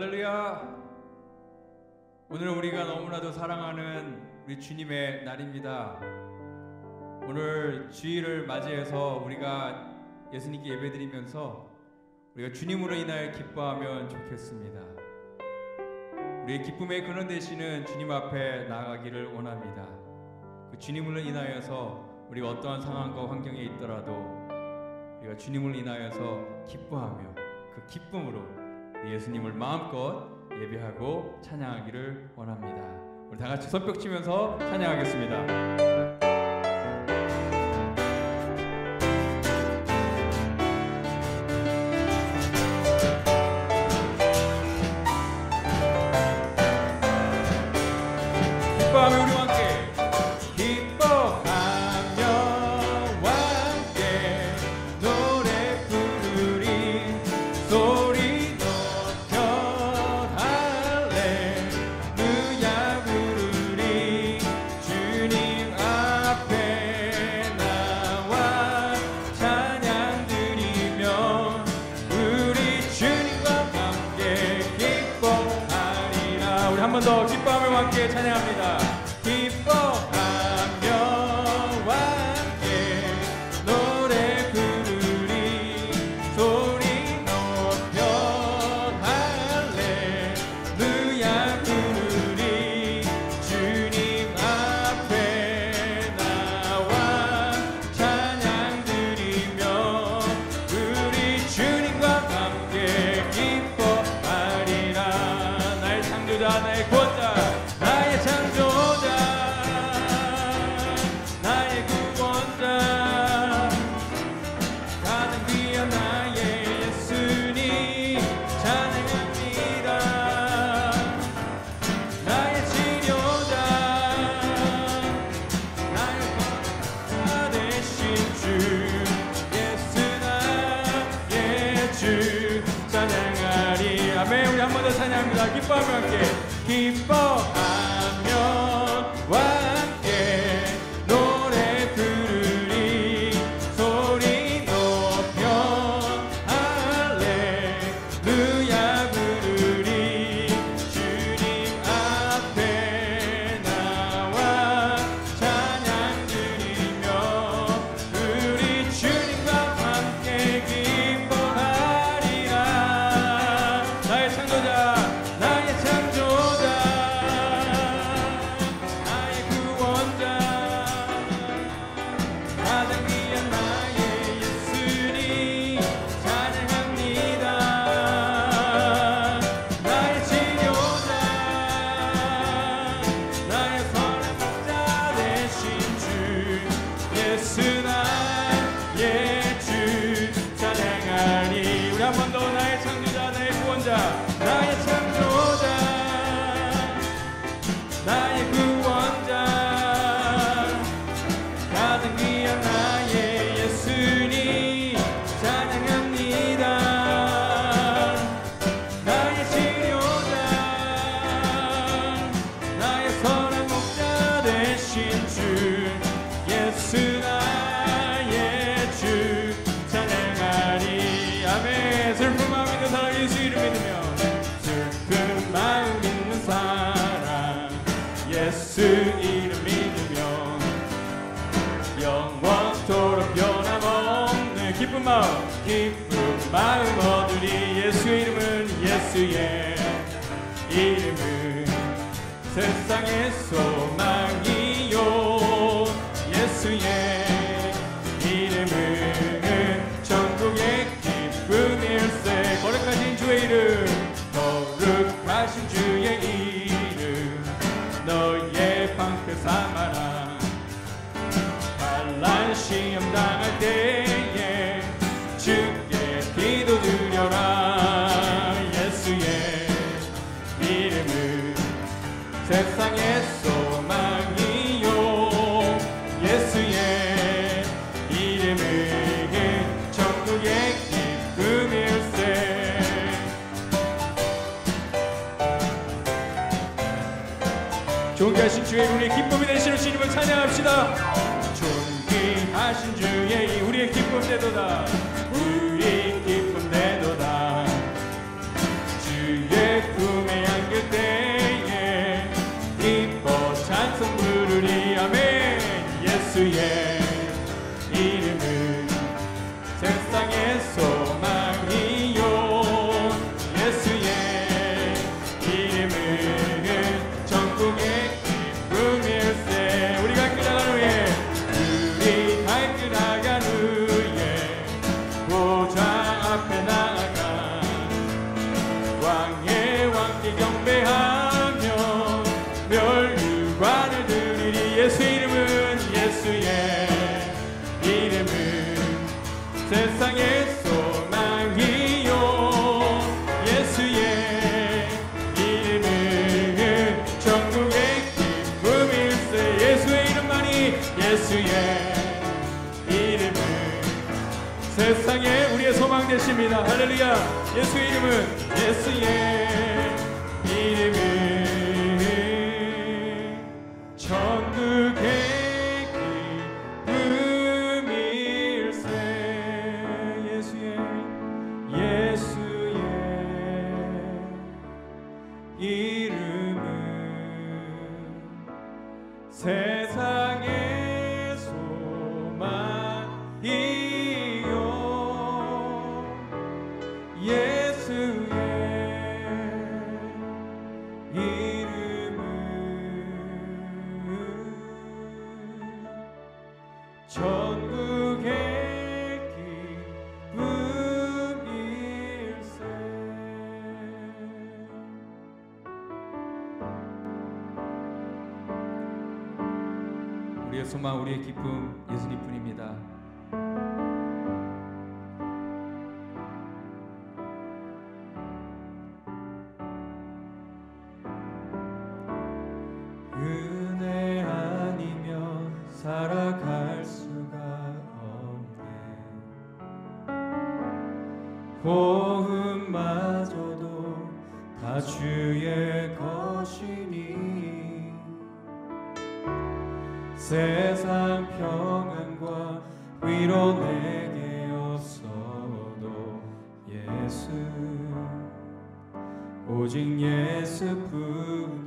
할렐루야. 오늘은 우리가 너무나도 사랑하는 우리 주님의 날입니다. 오늘 주일을 맞이해서 우리가 예수님께 예배드리면서 우리가 주님으로 인하여 기뻐하면 좋겠습니다. 우리의 기쁨의 근원 되시는 주님 앞에 나아가기를 원합니다. 그 주님으로 인하여서 우리가 어떠한 상황과 환경에 있더라도 우리가 주님을 인하여서 기뻐하며 그 기쁨으로 예수님을 마음껏 예배하고 찬양하기를 원합니다. 우리 다 같이 손뼉 치면서 찬양하겠습니다. 기뻐하며 우리와 함께 기뻐하며 함께 노래 부르리 소리 높여 할렐루야 부르리 주님 앞에 나와 찬양 드리며 우리 주님과 함께 기뻐하리라. 우리 한 번 더 기뻐하며 함께 찬양합니다. 기뻐하며 함께 노래 부르리 소리 높여 할렐루야 부르리 주님 앞에 나와 찬양 드리며 우리 주님과 함께 기뻐하리라. 나의 창조자 나의 구원자 나의 창조자 나의 구원자 가장 귀한 나의 예수님 찬양합니다. 나의 치료자 나의 구원자 되신 주 예수 나의 주 찬양하리. 아멘. 우리 한 번 더 찬양합니다. 기뻐하며 함께 기뻐하며 함께 노래 부르리 소리 높여 할렐루야 부르리 주님 앞에 나와 찬양 드리며 우리 주님과 함께 기뻐하리라. 나의 창조자 나의 창조자 나의 구원자 가장 귀한 나의 예수님 찬양합니다. 나의 치료자 나의 선한 되신 주 예수 나의 주 찬양하리. 우리 한 번 더 나의 창조자 나의 구원자 나의 창조자 나의 구원자 가장 귀한 나의 예수님 찬양합니다. 나의 치료자 나의 선한 목자 되신 주 예수 나의 주 찬양하리. 아멘. 슬픈 마음 있는 사람 예수 이름 믿으며 슬픈 마음 있는 사람 예수 이름 믿으며 영원토록 변함없는 기쁜 마음 얻으리. 예수 이름은 예수의 이름은 세상의 소망이요 예수의 이름은 천국의 기쁨일세. 거룩하신 주의 이름 거룩하신 주의 이름 너의 방패 삼아라. 환난 시험 당할 때에 주께 기도 드려라. 예수의 이름은 세상의 소망이요 예수의 이름은 천국의 기쁨일세. 존귀하신 주의 우리의 기쁨이 되시는 주님을 찬양합시다. 존귀하신 주의 우리의 기쁨 되도다. 우리 기쁨 되도다. 주의 이름은 세상의 소망이요 예수의 이름은 천국의 기쁨일세 예수의 이름만이 예수의 이름은 세상에 우리의 소망 되십니다. 할렐루야. 예수의 이름은 예수의 이름은 천국의 기쁨일세 예수의 이름은 세상의 소망이요 예수의 이름은 천국의 기쁨일세. 우리의 소망, 우리의 기쁨 예수님뿐입니다. 은혜 아니면 살아갈 수가 없네. 호흡마저도 다 주의 것이니 세상 평안과 위로 내게 없어도 예수 오직 예수뿐이네.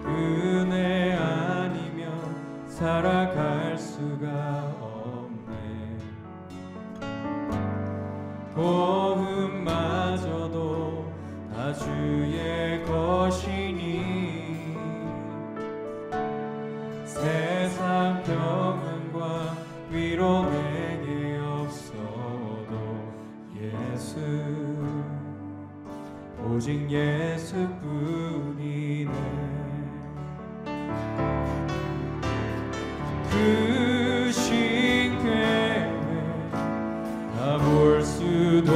은혜 아니면 살아갈 수가 없네. 호흡마저도 다 주의 것이니 세상 평안과 위로 내게 없어도 예수 오직 예수뿐이네. 그 신께 다 볼 수도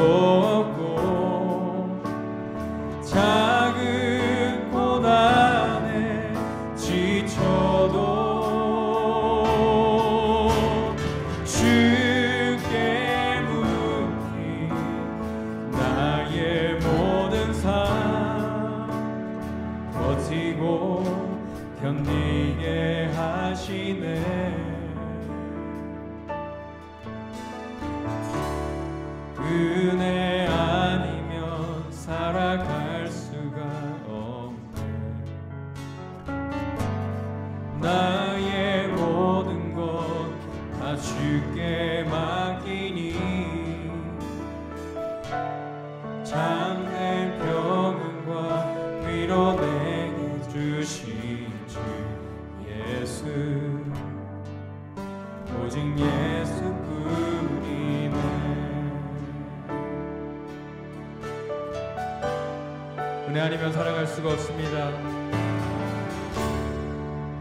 없고 작은 고난에 지쳐도 주께 묻기 나의 모든 삶 버티고 견디게 하시네. 은혜 아니면 살아갈 수가 없네. 나의 모든 것 다 주께 맡기니 참된 평안과 위로 내게 주신 주 예수 오직 예수뿐이네. 은혜 아니면 살아갈 수가 없습니다.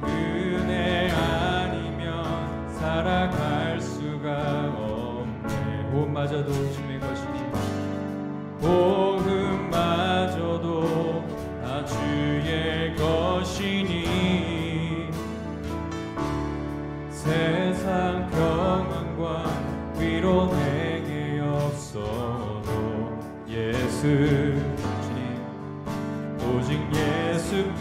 은혜 아니면 살아갈 수가 없네. 호흡마저도 주의 것이니 호흡마저도 다 주의 것이니 세상 평안과 위로 내게 없어도 예수 오직 예수뿐이네.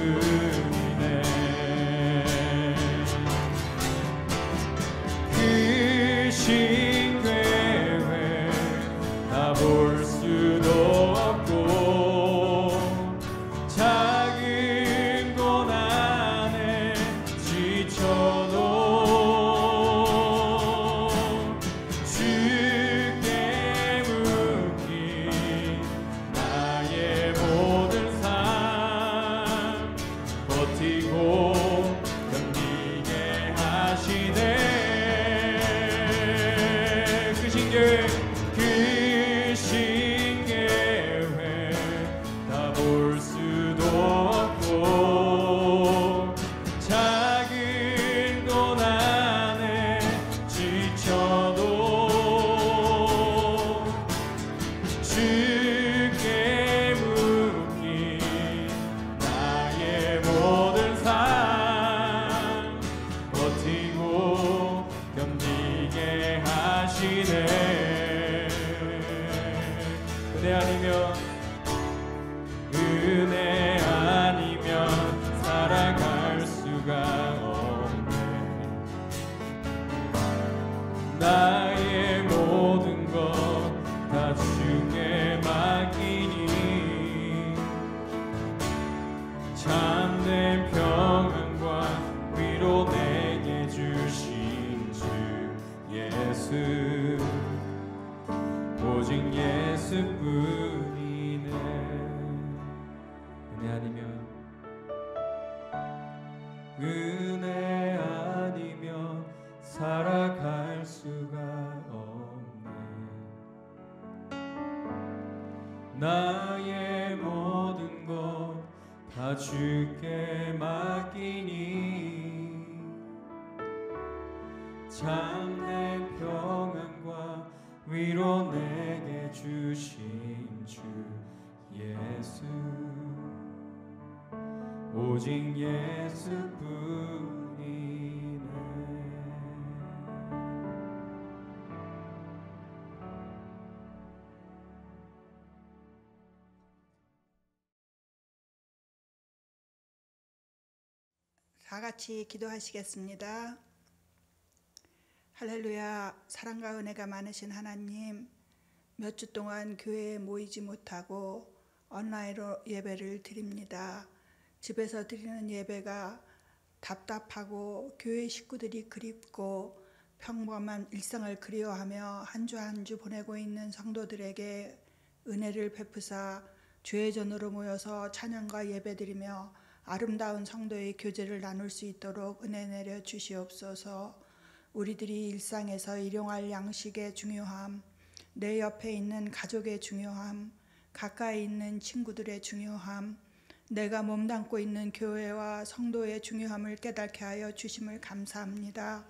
은혜 아니면 살아갈 수가 없네. 나의 모든 것 다 주께 맡기니 참된 평안과 위로 내게 주신 주 예수, 오직 예수뿐이네. 다 같이 기도하시겠습니다. 할렐루야. 사랑과 은혜가 많으신 하나님, 몇 주 동안 교회에 모이지 못하고 온라인으로 예배를 드립니다. 집에서 드리는 예배가 답답하고 교회 식구들이 그립고 평범한 일상을 그리워하며 한 주 한 주 보내고 있는 성도들에게 은혜를 베푸사 주의 전으로 모여서 찬양과 예배드리며 아름다운 성도의 교제를 나눌 수 있도록 은혜 내려 주시옵소서. 우리들이 일상에서 일용할 양식의 중요함, 내 옆에 있는 가족의 중요함, 가까이 있는 친구들의 중요함, 내가 몸담고 있는 교회와 성도의 중요함을 깨닫게 하여 주심을 감사합니다.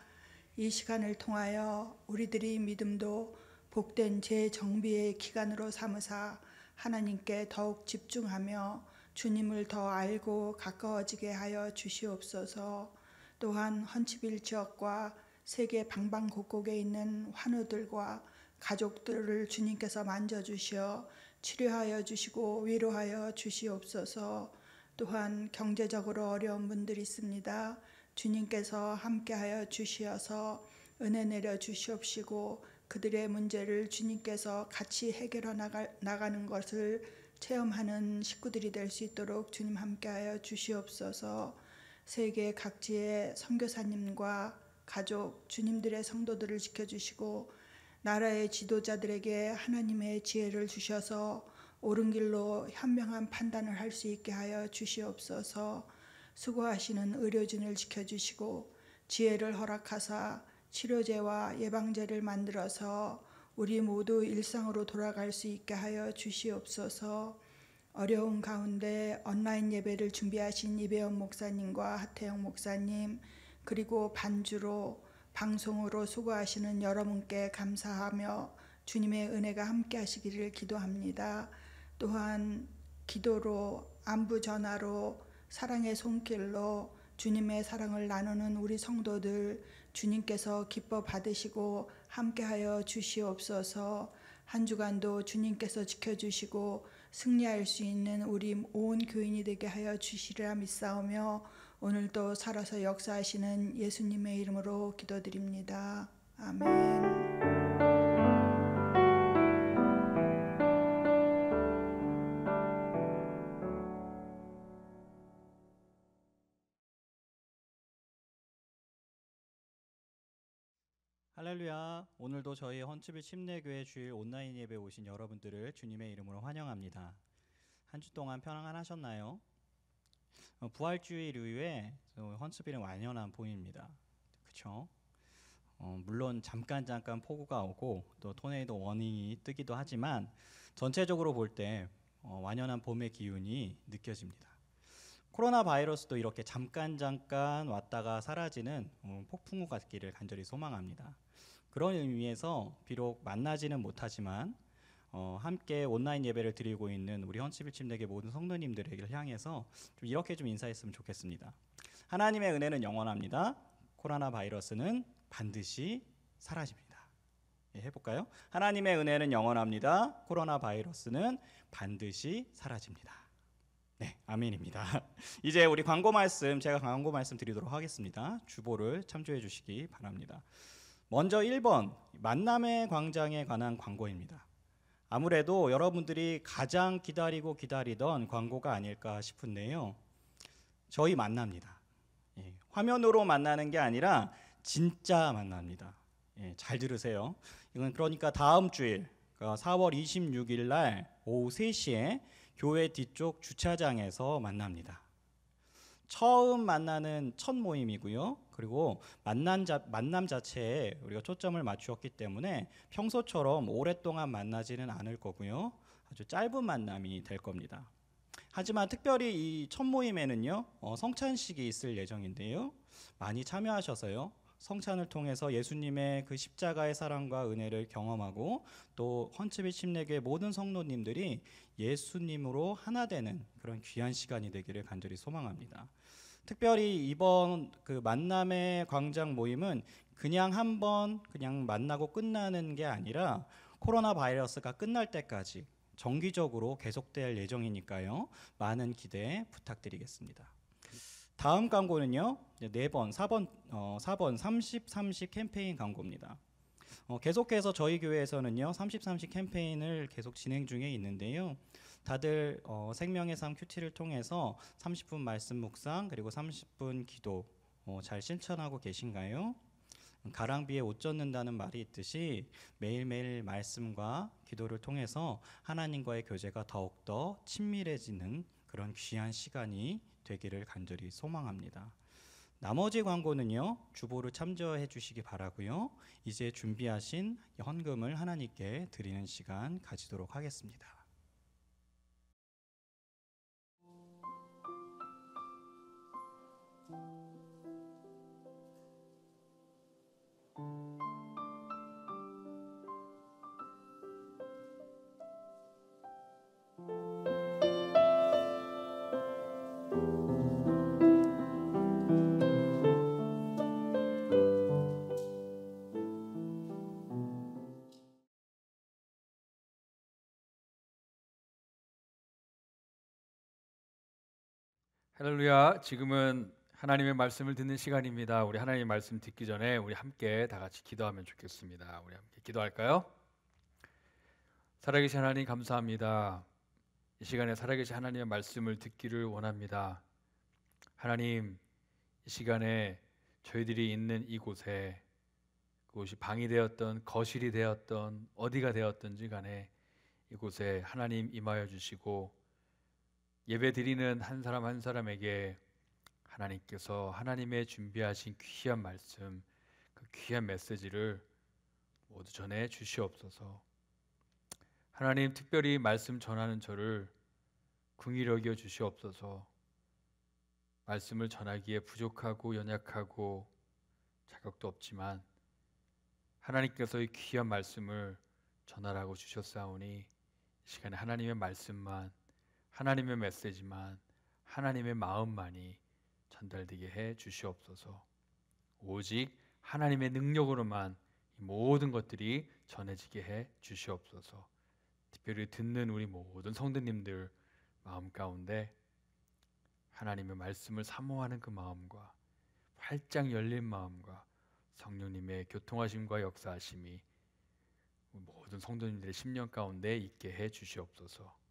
이 시간을 통하여 우리들이 믿음도 복된 재정비의 기간으로 삼으사 하나님께 더욱 집중하며 주님을 더 알고 가까워지게 하여 주시옵소서. 또한 헌치빌 지역과 세계 방방곡곡에 있는 환우들과 가족들을 주님께서 만져주시어 치료하여 주시고 위로하여 주시옵소서. 또한 경제적으로 어려운 분들이 있습니다. 주님께서 함께하여 주시어서 은혜 내려 주시옵시고 그들의 문제를 주님께서 같이 해결해 나가는 것을 체험하는 식구들이 될 수 있도록 주님 함께하여 주시옵소서. 세계 각지의 선교사님과 가족, 주님들의 성도들을 지켜주시고 나라의 지도자들에게 하나님의 지혜를 주셔서 옳은 길로 현명한 판단을 할 수 있게 하여 주시옵소서. 수고하시는 의료진을 지켜주시고 지혜를 허락하사 치료제와 예방제를 만들어서 우리 모두 일상으로 돌아갈 수 있게 하여 주시옵소서. 어려운 가운데 온라인 예배를 준비하신 이배원 목사님과 하태영 목사님, 그리고 반주로 방송으로 수고하시는 여러분께 감사하며 주님의 은혜가 함께 하시기를 기도합니다. 또한 기도로, 안부 전화로, 사랑의 손길로 주님의 사랑을 나누는 우리 성도들 주님께서 기뻐 받으시고 함께하여 주시옵소서. 한 주간도 주님께서 지켜주시고 승리할 수 있는 우리 온 교인이 되게 하여 주시리라 믿사오며 오늘도 살아서 역사하시는 예수님의 이름으로 기도드립니다. 아멘. 할렐루야. 오늘도 저희 헌츠빌 침례교회 주일 온라인 예배 오신 여러분들을 주님의 이름으로 환영합니다. 한 주 동안 평안하셨나요? 부활주일 이후에 헌츠빌은 완연한 봄입니다. 그렇죠? 물론 잠깐 폭우가 오고 또 토네이도 워닝이 뜨기도 하지만 전체적으로 볼 때 완연한 봄의 기운이 느껴집니다. 코로나 바이러스도 이렇게 잠깐 왔다가 사라지는 폭풍우 같기를 간절히 소망합니다. 그런 의미에서 비록 만나지는 못하지만 함께 온라인 예배를 드리고 있는 우리 헌치빌 침례교회 모든 성도님들에게 향해서 좀 이렇게 좀 인사했으면 좋겠습니다. 하나님의 은혜는 영원합니다. 코로나 바이러스는 반드시 사라집니다. 해볼까요? 하나님의 은혜는 영원합니다. 코로나 바이러스는 반드시 사라집니다. 네, 아멘입니다. 이제 우리 제가 광고 말씀 드리도록 하겠습니다. 주보를 참조해 주시기 바랍니다. 먼저 1번 만남의 광장에 관한 광고입니다. 아무래도 여러분들이 가장 기다리던 광고가 아닐까 싶은데요. 저희 만납니다. 화면으로 만나는 게 아니라 진짜 만납니다. 잘 들으세요. 이건 그러니까 다음 주일 4월 26일 날 오후 3시에 교회 뒤쪽 주차장에서 만납니다. 처음 만나는 첫 모임이고요. 그리고 만남 자체에 우리가 초점을 맞추었기 때문에 평소처럼 오랫동안 만나지는 않을 거고요. 아주 짧은 만남이 될 겁니다. 하지만 특별히 이 첫 모임에는요, 성찬식이 있을 예정인데요. 많이 참여하셔서요. 성찬을 통해서 예수님의 그 십자가의 사랑과 은혜를 경험하고 또 헌츠빌 침례교회 모든 성도님들이 예수님으로 하나 되는 그런 귀한 시간이 되기를 간절히 소망합니다. 특별히 이번 그 만남의 광장 모임은 그냥 한번 그냥 만나고 끝나는 게 아니라 코로나 바이러스가 끝날 때까지 정기적으로 계속될 예정이니까요. 많은 기대 부탁드리겠습니다. 다음 광고는요. 4번 30-30 캠페인 광고입니다. 계속해서 저희 교회에서는요. 30-30 캠페인을 계속 진행 중에 있는데요. 다들 생명의 삶 큐티를 통해서 30분 말씀 묵상 그리고 30분 기도 잘 실천하고 계신가요? 가랑비에 옷 젖는다는 말이 있듯이 매일매일 말씀과 기도를 통해서 하나님과의 교제가 더욱더 친밀해지는 그런 귀한 시간이 되기를 간절히 소망합니다. 나머지 광고는요. 주보를 참조해 주시기 바라고요. 이제 준비하신 헌금을 하나님께 드리는 시간 가지도록 하겠습니다. 할렐루야. 지금은 하나님의 말씀을 듣는 시간입니다. 우리 하나님의 말씀 듣기 전에 우리 함께 다 같이 기도하면 좋겠습니다. 우리 함께 기도할까요? 살아계신 하나님 감사합니다. 이 시간에 살아계신 하나님의 말씀을 듣기를 원합니다. 하나님, 이 시간에 저희들이 있는 이곳에 그곳이 방이 되었던 거실이 되었던 어디가 되었든지 간에 이곳에 하나님 임하여 주시고 예배 드리는 한 사람 한 사람에게 하나님께서 하나님의 준비하신 귀한 말씀, 그 귀한 메시지를 모두 전해 주시옵소서. 하나님, 특별히 말씀 전하는 저를 긍휼히 여겨 주시옵소서. 말씀을 전하기에 부족하고 연약하고 자격도 없지만 하나님께서 이 귀한 말씀을 전하라고 주셨사오니 이 시간에 하나님의 말씀만, 하나님의 메시지만, 하나님의 마음만이 전달되게 해 주시옵소서. 오직 하나님의 능력으로만 이 모든 것들이 전해지게 해 주시옵소서. 특별히 듣는 우리 모든 성도님들 마음 가운데 하나님의 말씀을 사모하는 그 마음과 활짝 열린 마음과 성령님의 교통하심과 역사하심이 모든 성도님들의 심령 가운데 있게 해 주시옵소서.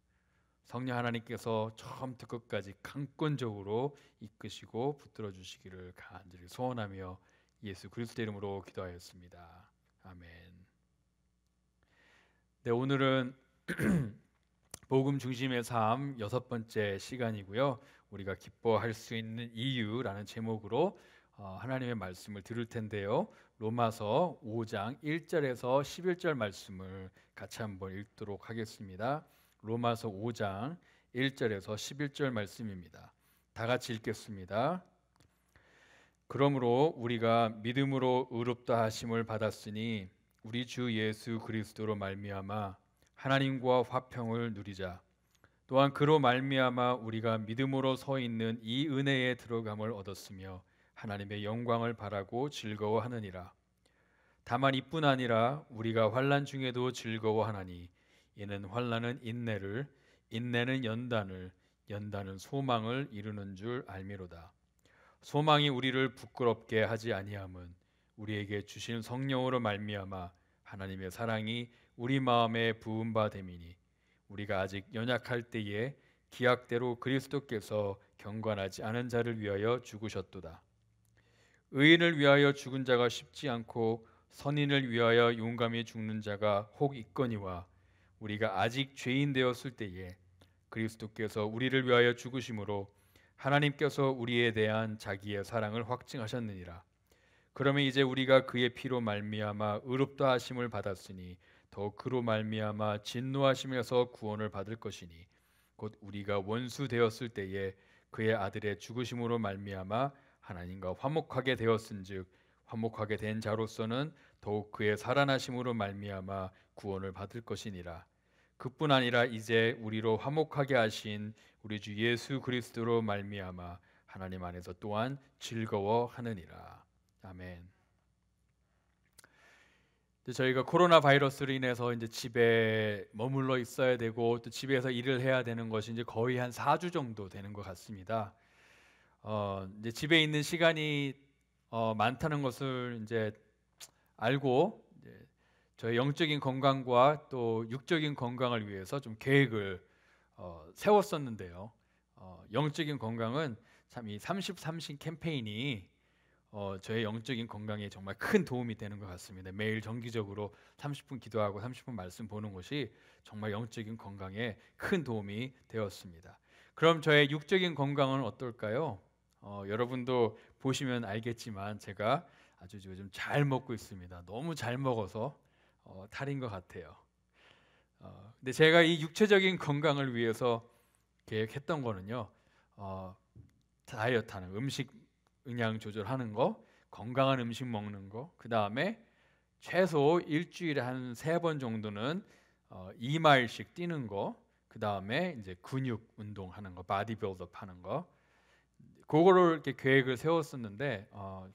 성령 하나님께서 처음부터 끝까지 강권적으로 이끄시고 붙들어 주시기를 간절히 소원하며 예수 그리스도 이름으로 기도하였습니다. 아멘. 네, 오늘은 복음 중심의 삶 6번째 시간이고요. 우리가 기뻐할 수 있는 이유라는 제목으로 하나님의 말씀을 들을 텐데요. 로마서 5장 1절에서 11절 말씀을 같이 한번 읽도록 하겠습니다. 로마서 5장 1절에서 11절 말씀입니다. 다 같이 읽겠습니다. 그러므로 우리가 믿음으로 의롭다 하심을 받았으니 우리 주 예수 그리스도로 말미암아 하나님과 화평을 누리자. 또한 그로 말미암아 우리가 믿음으로 서 있는 이 은혜에 들어감을 얻었으며 하나님의 영광을 바라고 즐거워하느니라. 다만 이뿐 아니라 우리가 환난 중에도 즐거워하나니 이는 환난은 인내를, 인내는 연단을, 연단은 소망을 이루는 줄 알미로다. 소망이 우리를 부끄럽게 하지 아니함은 우리에게 주신 성령으로 말미암아 하나님의 사랑이 우리 마음에 부은 바 됨이니 우리가 아직 연약할 때에 기약대로 그리스도께서 경건하지 않은 자를 위하여 죽으셨도다. 의인을 위하여 죽은 자가 쉽지 않고 선인을 위하여 용감히 죽는 자가 혹 있거니와 우리가 아직 죄인 되었을 때에 그리스도께서 우리를 위하여 죽으심으로 하나님께서 우리에 대한 자기의 사랑을 확증하셨느니라. 그러면 이제 우리가 그의 피로 말미암아 의롭다 하심을 받았으니 더욱 그로 말미암아 진노하심에서 구원을 받을 것이니 곧 우리가 원수 되었을 때에 그의 아들의 죽으심으로 말미암아 하나님과 화목하게 되었은즉 화목하게 된 자로서는 더욱 그의 살아나심으로 말미암아 구원을 받을 것이니라. 그뿐 아니라 이제 우리로 화목하게 하신 우리 주 예수 그리스도로 말미암아 하나님 안에서 또한 즐거워하느니라. 아멘. 저희가 코로나 바이러스로 인해서 이제 집에 머물러 있어야 되고 또 집에서 일을 해야 되는 것이 이제 거의 한 4주 정도 되는 것 같습니다. 이제 집에 있는 시간이 많다는 것을 이제 알고 이제 저희 영적인 건강과 또 육적인 건강을 위해서 좀 계획을 세웠었는데요. 영적인 건강은 참 이 30-30 캠페인이 저의 영적인 건강에 정말 큰 도움이 되는 것 같습니다. 매일 정기적으로 30분 기도하고 30분 말씀 보는 것이 정말 영적인 건강에 큰 도움이 되었습니다. 그럼 저의 육적인 건강은 어떨까요? 여러분도 보시면 알겠지만 제가 아주 요즘 잘 먹고 있습니다. 너무 잘 먹어서 탈인 것 같아요. 근데 제가 이 육체적인 건강을 위해서 계획했던 거는요, 다이어트하는 음식 영양 조절하는 거, 건강한 음식 먹는 거, 그 다음에 최소 일주일에 한 3번 정도는 2마일씩 뛰는 거, 그 다음에 이제 근육 운동하는 거, 바디 빌드업 하는 거, 그거를 이렇게 계획을 세웠었는데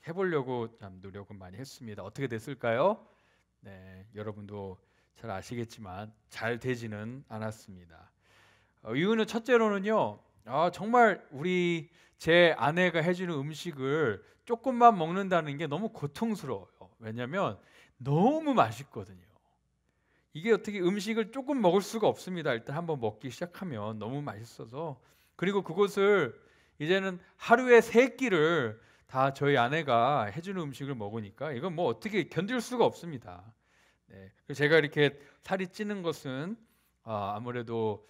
해보려고 참 노력은 많이 했습니다. 어떻게 됐을까요? 네, 여러분도 잘 아시겠지만 잘 되지는 않았습니다. 이유는 첫째로는요, 정말 제 아내가 해주는 음식을 조금만 먹는다는 게 너무 고통스러워요. 왜냐하면 너무 맛있거든요. 이게 어떻게 음식을 조금 먹을 수가 없습니다. 일단 한번 먹기 시작하면 너무 맛있어서. 그리고 그것을 이제는 하루에 3끼를 다 저희 아내가 해주는 음식을 먹으니까 이건 뭐 어떻게 견딜 수가 없습니다. 네. 제가 이렇게 살이 찌는 것은 아무래도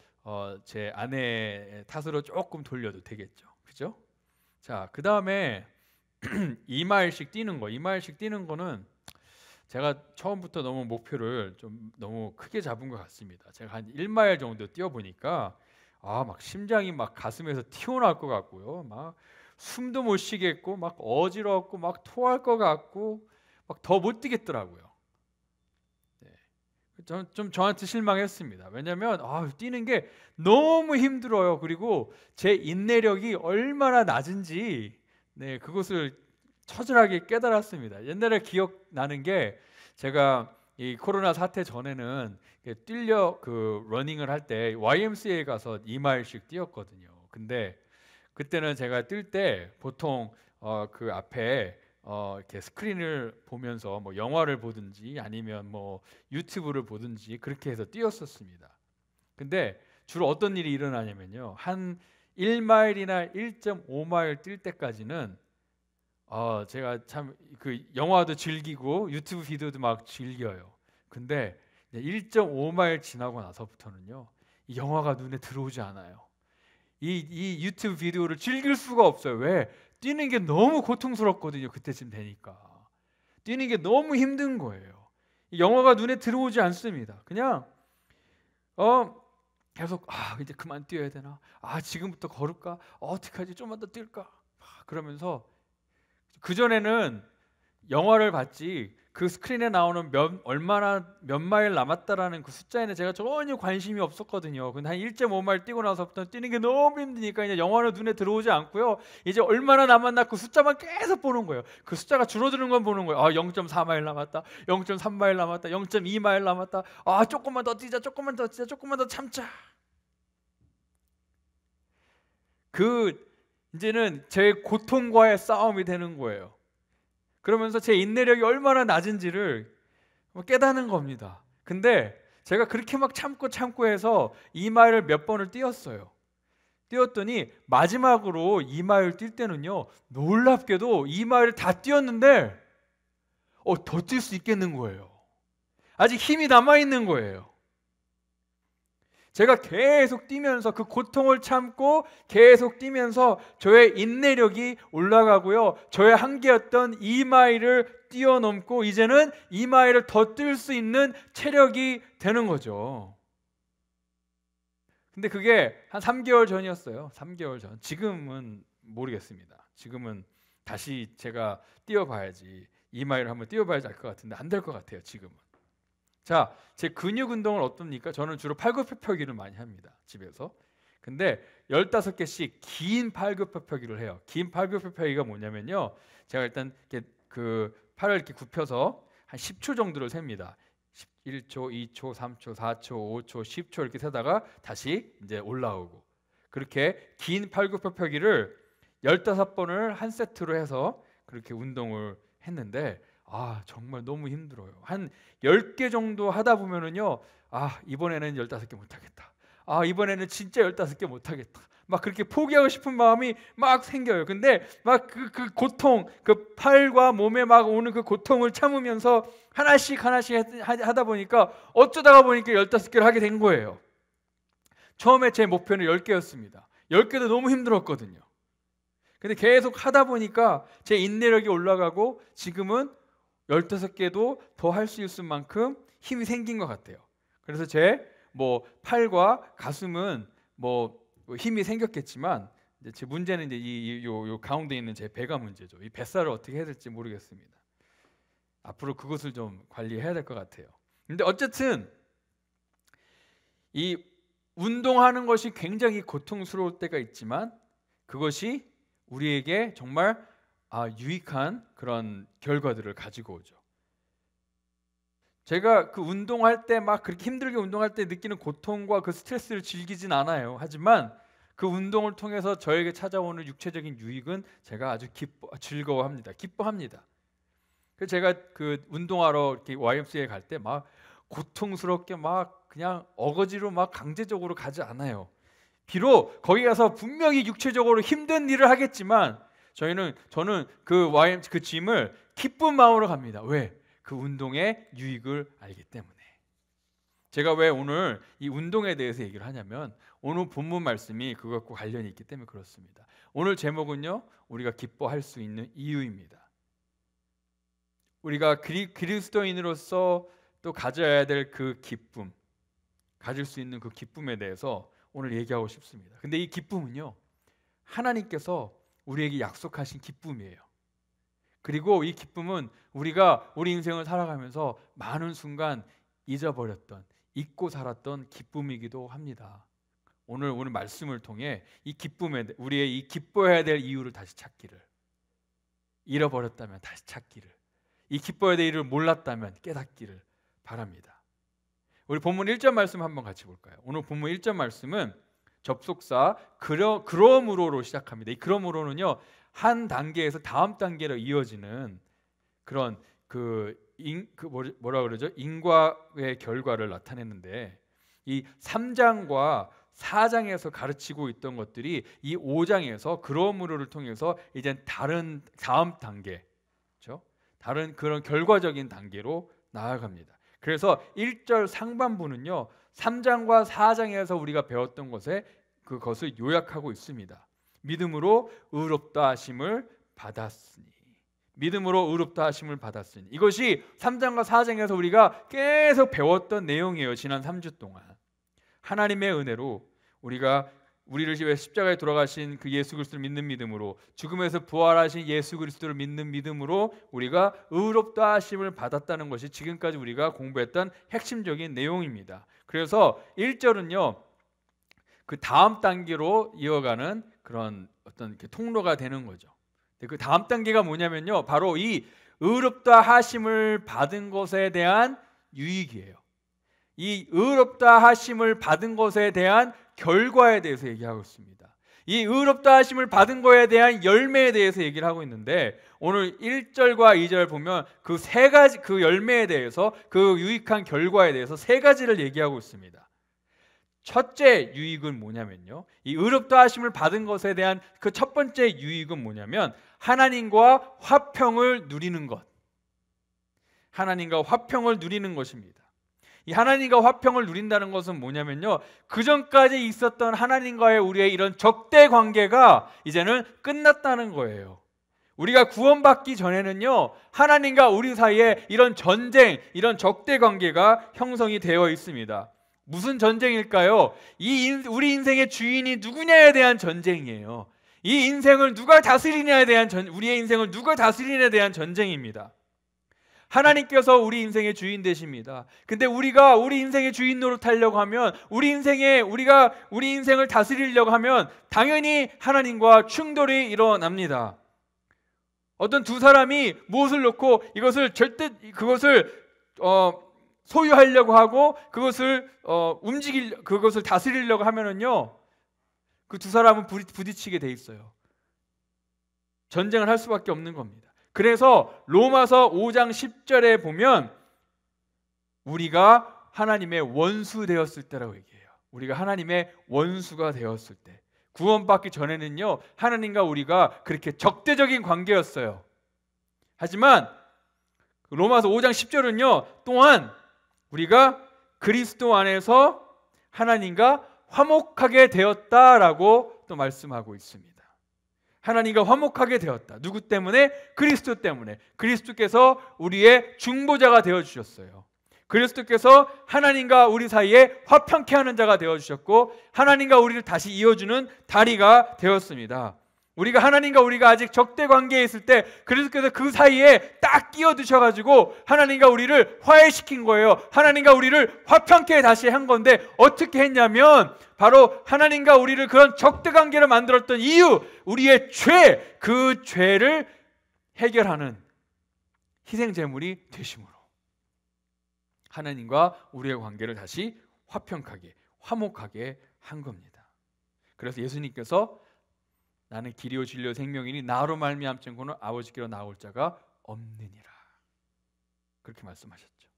제 아내의 탓으로 조금 돌려도 되겠죠. 그죠? 자, 그 다음에 2마일씩 뛰는 거. 2마일씩 뛰는 거는 제가 처음부터 너무 목표를 좀 너무 크게 잡은 것 같습니다. 제가 한 1마일 정도 뛰어보니까 막 심장이 막 가슴에서 튀어나올 것 같고요. 막 숨도 못 쉬겠고 막 어지럽고 막 토할 것 같고 막 더 못 뛰겠더라고요. 좀 저한테 실망했습니다. 왜냐하면 뛰는 게 너무 힘들어요. 그리고 제 인내력이 얼마나 낮은지 그것을 처절하게 깨달았습니다. 옛날에 기억나는 게 제가 이 코로나 사태 전에는 러닝을 할 때 YMCA 가서 2마일씩 뛰었거든요. 근데 그때는 제가 뛸 때 보통 그 앞에 이렇게 스크린을 보면서 뭐 영화를 보든지 아니면 뭐 유튜브를 보든지 그렇게 해서 뛰었었습니다. 근데 주로 어떤 일이 일어나냐면요, 한 1마일이나 1.5마일 뛸 때까지는 제가 참 그 영화도 즐기고 유튜브 비디오도 막 즐겨요. 근데 1.5마일 지나고 나서부터는요, 이 영화가 눈에 들어오지 않아요. 이 유튜브 비디오를 즐길 수가 없어요. 왜? 뛰는 게 너무 고통스럽거든요. 그때쯤 되니까 뛰는 게 너무 힘든 거예요. 영화가 눈에 들어오지 않습니다. 그냥 계속 이제 그만 뛰어야 되나? 지금부터 걸을까? 어떡하지? 좀만 더 뛸까? 그러면서 그전에는 영화를 봤지 그 스크린에 나오는 몇 마일 남았다라는 그 숫자에는 제가 전혀 관심이 없었거든요. 근데 한 1.5마일 뛰고 나서부터 뛰는 게 너무 힘드니까 이제 영화는 눈에 들어오지 않고요. 이제 얼마나 남았나 그 숫자만 계속 보는 거예요. 그 숫자가 줄어드는 건 보는 거예요. 0.4마일 남았다. 0.3마일 남았다. 0.2마일 남았다. 조금만 더 뛰자. 조금만 더 뛰자. 조금만 더 참자. 이제는 제 고통과의 싸움이 되는 거예요. 그러면서 제 인내력이 얼마나 낮은지를 깨닫는 겁니다. 근데 제가 그렇게 막 참고 해서 2마일을 몇 번을 뛰었어요. 뛰었더니 마지막으로 2마일 뛸 때는요, 놀랍게도 2마일을 다 뛰었는데 더 뛸 수 있겠는 거예요. 아직 힘이 남아있는 거예요. 제가 계속 뛰면서 그 고통을 참고 계속 뛰면서 저의 인내력이 올라가고요. 저의 한계였던 2마일을 뛰어넘고 이제는 2마일을 더 뛸 수 있는 체력이 되는 거죠. 근데 그게 한 3개월 전이었어요. 3개월 전. 지금은 모르겠습니다. 지금은 다시 제가 뛰어봐야지, 2마일을 한번 뛰어봐야지 알 것 같은데 안 될 것 같아요. 지금은. 자, 제 근육 운동은 어떻습니까? 저는 주로 팔굽혀펴기를 많이 합니다. 집에서. 근데 15개씩 긴 팔굽혀펴기를 해요. 긴 팔굽혀펴기가 뭐냐면요, 제가 일단 이렇게 그 팔을 이렇게 굽혀서 한 10초 정도를 셉니다. 1초, 2초, 3초, 4초, 5초, 10초 이렇게 세다가 다시 이제 올라오고, 그렇게 긴 팔굽혀펴기를 15번을 한 세트로 해서 그렇게 운동을 했는데 정말 너무 힘들어요. 한 10개 정도 하다 보면은요, 이번에는 15개 못하겠다. 이번에는 진짜 15개 못하겠다. 막 그렇게 포기하고 싶은 마음이 막 생겨요. 근데 막 그 고통, 그 팔과 몸에 막 오는 그 고통을 참으면서 하나씩 하다 보니까 어쩌다가 보니까 15개를 하게 된 거예요. 처음에 제 목표는 10개였습니다. 10개도 너무 힘들었거든요. 근데 계속 하다 보니까 제 인내력이 올라가고 지금은 15개도 더 할 수 있을 만큼 힘이 생긴 것 같아요. 그래서 제 팔과 가슴은 힘이 생겼겠지만, 이제 제 문제는 이제 요 가운데 있는 제 배가 문제죠. 이 뱃살을 어떻게 해야 될지 모르겠습니다. 앞으로 그것을 좀 관리해야 될 것 같아요. 근데 어쨌든 이 운동하는 것이 굉장히 고통스러울 때가 있지만 그것이 우리에게 정말 유익한 그런 결과들을 가지고 오죠. 제가 그 운동할 때 막 그렇게 힘들게 운동할 때 느끼는 고통과 그 스트레스를 즐기진 않아요. 하지만 그 운동을 통해서 저에게 찾아오는 육체적인 유익은 제가 아주 즐거워합니다. 기뻐합니다. 그래서 제가 그 운동하러 이렇게 YMCA에 갈 때 막 고통스럽게 막 그냥 어거지로 막 강제적으로 가지 않아요. 비록 거기 가서 분명히 육체적으로 힘든 일을 하겠지만 저는 그 짐을 기쁜 마음으로 갑니다. 왜? 그 운동의 유익을 알기 때문에. 제가 왜 오늘 이 운동에 대해서 얘기를 하냐면 오늘 본문 말씀이 그것과 관련이 있기 때문에 그렇습니다. 오늘 제목은요, 우리가 기뻐할 수 있는 이유입니다. 우리가 그리스도인으로서 또 가져야 될 그 기쁨, 가질 수 있는 그 기쁨에 대해서 오늘 얘기하고 싶습니다. 근데 이 기쁨은요, 하나님께서 우리에게 약속하신 기쁨이에요. 그리고 이 기쁨은 우리가 우리 인생을 살아가면서 많은 순간 잊어버렸던, 잊고 살았던 기쁨이기도 합니다. 오늘 말씀을 통해 이 기쁨에, 우리의 이 기뻐해야 될 이유를 다시 찾기를, 잃어버렸다면 다시 찾기를, 이 기뻐해야 될 이유를 몰랐다면 깨닫기를 바랍니다. 우리 본문 1절 말씀 한번 같이 볼까요? 오늘 본문 1절 말씀은 접속사 그러므로로 시작합니다. 이 그러므로는요, 한 단계에서 다음 단계로 이어지는 그런 뭐라 그러죠? 인과의 결과를 나타내는데, 이 3장과 4장에서 가르치고 있던 것들이 이 5장에서 그러므로를 통해서 이제 다음 단계, 그렇죠? 다른 그런 결과적인 단계로 나아갑니다. 그래서 1절 상반부는요, 3장과 4장에서 우리가 배웠던 그것을 요약하고 있습니다. 믿음으로 의롭다 하심을 받았으니. 믿음으로 의롭다 하심을 받았으니. 이것이 3장과 4장에서 우리가 계속 배웠던 내용이에요. 지난 3주 동안. 하나님의 은혜로 우리를 위해 십자가에 돌아가신 그 예수 그리스도를 믿는 믿음으로, 죽음에서 부활하신 예수 그리스도를 믿는 믿음으로 우리가 의롭다 하심을 받았다는 것이 지금까지 우리가 공부했던 핵심적인 내용입니다. 그래서 1절은요, 그 다음 단계로 이어가는 그런 어떤 통로가 되는 거죠. 그 다음 단계가 뭐냐면요, 바로 이 의롭다 하심을 받은 것에 대한 유익이에요. 이 의롭다 하심을 받은 것에 대한 결과에 대해서 얘기하고 있습니다. 이 의롭다 하심을 받은 것에 대한 열매에 대해서 얘기를 하고 있는데, 오늘 1절과 2절 보면 그 세 가지, 그 열매에 대해서, 그 유익한 결과에 대해서 세 가지를 얘기하고 있습니다. 첫째 유익은 뭐냐면요, 이 의롭다 하심을 받은 것에 대한 그 첫 번째 유익은 뭐냐면 하나님과 화평을 누리는 것. 하나님과 화평을 누리는 것입니다. 이 하나님과 화평을 누린다는 것은 뭐냐면요, 그 전까지 있었던 하나님과의 우리의 이런 적대 관계가 이제는 끝났다는 거예요. 우리가 구원받기 전에는요, 하나님과 우리 사이에 이런 전쟁, 이런 적대 관계가 형성이 되어 있습니다. 무슨 전쟁일까요? 우리 인생의 주인이 누구냐에 대한 전쟁이에요. 이 인생을 누가 다스리냐에 대한 우리의 인생을 누가 다스리냐에 대한 전쟁입니다. 하나님께서 우리 인생의 주인 되십니다. 근데 우리가 우리 인생의 주인 노릇하려고 하면, 우리가 우리 인생을 다스리려고 하면 당연히 하나님과 충돌이 일어납니다. 어떤 두 사람이 무엇을 놓고 그것을 소유하려고 하고 그것을 다스리려고 하면은요, 그 두 사람은 부딪히게 돼 있어요. 전쟁을 할 수밖에 없는 겁니다. 그래서 로마서 5장 10절에 보면 우리가 하나님의 원수 되었을 때라고 얘기해요. 우리가 하나님의 원수가 되었을 때, 구원받기 전에는요, 하나님과 우리가 그렇게 적대적인 관계였어요. 하지만 로마서 5장 10절은요, 또한 우리가 그리스도 안에서 하나님과 화목하게 되었다라고 또 말씀하고 있습니다. 하나님과 화목하게 되었다. 누구 때문에? 그리스도 때문에. 그리스도께서 우리의 중보자가 되어주셨어요. 그리스도께서 하나님과 우리 사이에 화평케 하는 자가 되어주셨고, 하나님과 우리를 다시 이어주는 다리가 되었습니다. 우리가 아직 적대 관계에 있을 때 그리스도께서 그 사이에 딱 끼어드셔가지고 하나님과 우리를 화해시킨 거예요. 하나님과 우리를 화평케 다시 한 건데, 어떻게 했냐면 바로 하나님과 우리를 그런 적대 관계를 만들었던 이유, 우리의 죄, 그 죄를 해결하는 희생제물이 되심으로 하나님과 우리의 관계를 다시 화평하게, 화목하게 한 겁니다. 그래서 예수님께서 나는 길이요 진리요 생명이니 나로 말미암고는 아버지께로 나올 자가 없느니라, 그렇게 말씀하셨죠.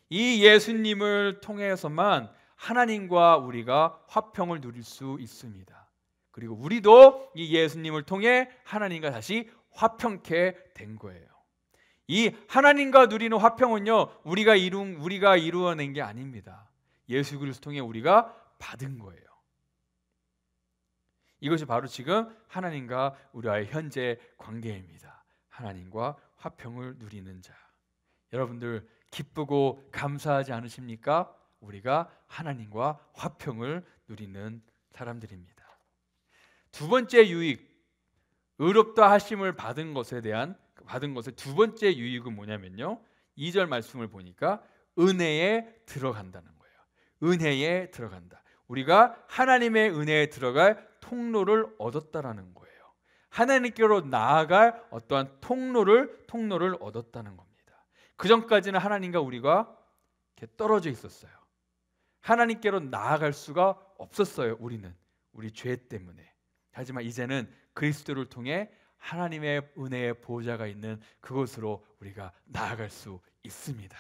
이 예수님을 통해서만 하나님과 우리가 화평을 누릴 수 있습니다. 그리고 우리도 이 예수님을 통해 하나님과 다시 화평케 된 거예요. 이 하나님과 누리는 화평은요, 우리가 이루어낸 게 아닙니다. 예수 그리스도 통해 우리가 받은 거예요. 이것이 바로 지금 하나님과 우리와의 현재 관계입니다. 하나님과 화평을 누리는 자. 여러분들 기쁘고 감사하지 않으십니까? 우리가 하나님과 화평을 누리는 사람들입니다. 두 번째 유익, 의롭다 하심을 받은 것의 두 번째 유익은 뭐냐면요, 2절 말씀을 보니까 은혜에 들어간다는 거예요. 은혜에 들어간다. 우리가 하나님의 은혜에 들어갈 통로를 얻었다라는 거예요. 하나님께로 나아갈 어떠한 통로를 얻었다는 겁니다. 그 전까지는 하나님과 우리가 이렇게 떨어져 있었어요. 하나님께로 나아갈 수가 없었어요. 우리 죄 때문에. 하지만 이제는 그리스도를 통해 하나님의 은혜의 보좌가 있는 그곳으로 우리가 나아갈 수 있습니다.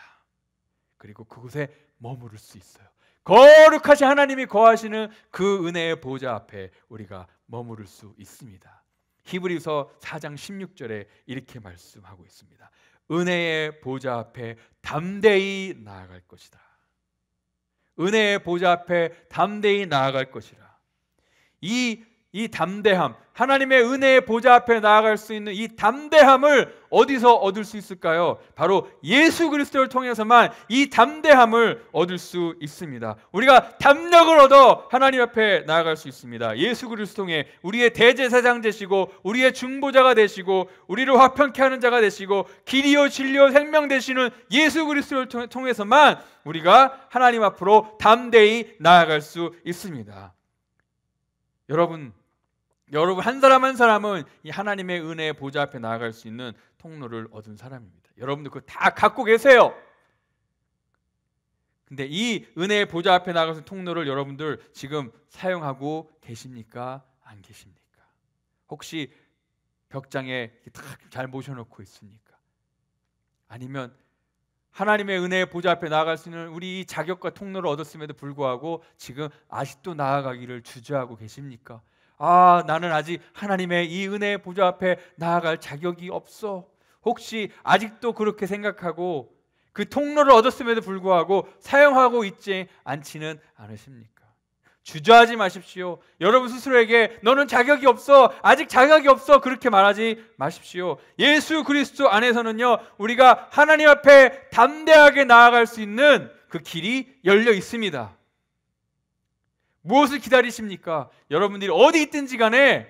그리고 그곳에 머무를 수 있어요. 거룩하신 하나님이 거하시는 그 은혜의 보좌 앞에 우리가 머무를 수 있습니다. 히브리서 4장 16절에 이렇게 말씀하고 있습니다. 은혜의 보좌 앞에 담대히 나아갈 것이다. 은혜의 보좌 앞에 담대히 나아갈 것이라. 이 담대함, 하나님의 은혜의 보좌 앞에 나아갈 수 있는 이 담대함을 어디서 얻을 수 있을까요? 바로 예수 그리스도를 통해서만 이 담대함을 얻을 수 있습니다. 우리가 담력을 얻어 하나님 앞에 나아갈 수 있습니다. 예수 그리스도 통해 우리의 대제사장 되시고 우리의 중보자가 되시고 우리를 화평케 하는 자가 되시고 길이요 진리요 생명 되시는 예수 그리스도를 통해서만 우리가 하나님 앞으로 담대히 나아갈 수 있습니다. 여러분 한 사람 한 사람은 이 하나님의 은혜의 보좌 앞에 나아갈 수 있는 통로를 얻은 사람입니다. 여러분들 그거 다 갖고 계세요. 근데 이 은혜의 보좌 앞에 나아갈 수 있는 통로를 여러분들 지금 사용하고 계십니까? 안 계십니까? 혹시 벽장에 잘 모셔놓고 있습니까? 아니면 하나님의 은혜의 보좌 앞에 나아갈 수 있는 우리 이 자격과 통로를 얻었음에도 불구하고 지금 아직도 나아가기를 주저하고 계십니까? 나는 아직 하나님의 이 은혜의 보좌 앞에 나아갈 자격이 없어. 혹시 아직도 그렇게 생각하고 그 통로를 얻었음에도 불구하고 사용하고 있지 않지는 않으십니까? 주저하지 마십시오. 여러분 스스로에게 너는 자격이 없어, 아직 자격이 없어, 그렇게 말하지 마십시오. 예수 그리스도 안에서는요, 우리가 하나님 앞에 담대하게 나아갈 수 있는 그 길이 열려 있습니다. 무엇을 기다리십니까? 여러분들이 어디 있든지 간에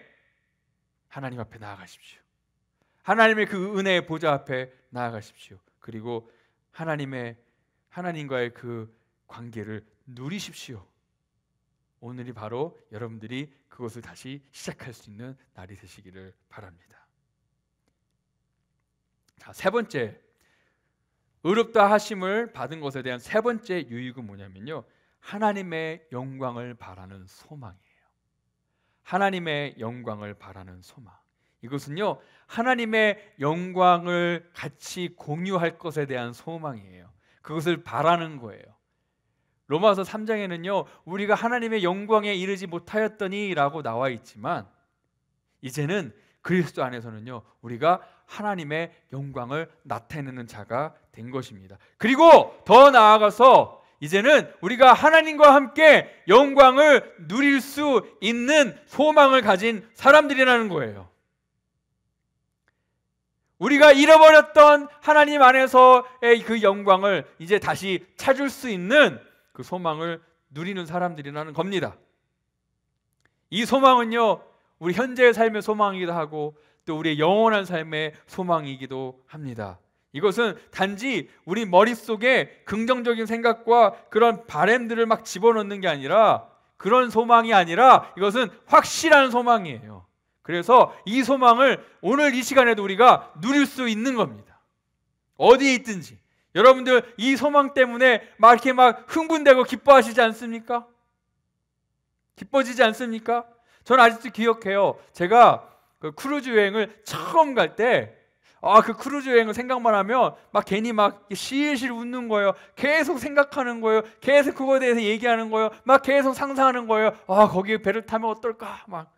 하나님 앞에 나아가십시오. 하나님의 그 은혜의 보좌 앞에 나아가십시오. 그리고 하나님과의 그 관계를 누리십시오. 오늘이 바로 여러분들이 그것을 다시 시작할 수 있는 날이 되시기를 바랍니다. 자, 세 번째, 의롭다 하심을 받은 것에 대한 세 번째 유익은 뭐냐면요, 하나님의 영광을 바라는 소망이에요. 하나님의 영광을 바라는 소망. 이것은요, 하나님의 영광을 같이 공유할 것에 대한 소망이에요. 그것을 바라는 거예요. 로마서 3장에는요, 우리가 하나님의 영광에 이르지 못하였더니 라고 나와 있지만, 이제는 그리스도 안에서는요, 우리가 하나님의 영광을 나타내는 자가 된 것입니다. 그리고 더 나아가서 이제는 우리가 하나님과 함께 영광을 누릴 수 있는 소망을 가진 사람들이라는 거예요. 우리가 잃어버렸던 하나님 안에서의 그 영광을 이제 다시 찾을 수 있는 그 소망을 누리는 사람들이라는 겁니다. 이 소망은요, 우리 현재의 삶의 소망이기도 하고 또 우리의 영원한 삶의 소망이기도 합니다. 이것은 단지 우리 머릿속에 긍정적인 생각과 그런 바램들을 막 집어넣는 게 아니라, 그런 소망이 아니라 이것은 확실한 소망이에요. 그래서 이 소망을 오늘 이 시간에도 우리가 누릴 수 있는 겁니다. 어디에 있든지. 여러분들 이 소망 때문에 막 이렇게 막 흥분되고 기뻐하시지 않습니까? 기뻐지지 않습니까? 저는 아직도 기억해요. 제가 그 크루즈 여행을 처음 갈 때, 그 크루즈 여행을 생각만 하면 막 괜히 막 실실 웃는 거예요. 계속 생각하는 거예요. 계속 그거에 대해서 얘기하는 거예요. 막 계속 상상하는 거예요. 거기 배를 타면 어떨까? 막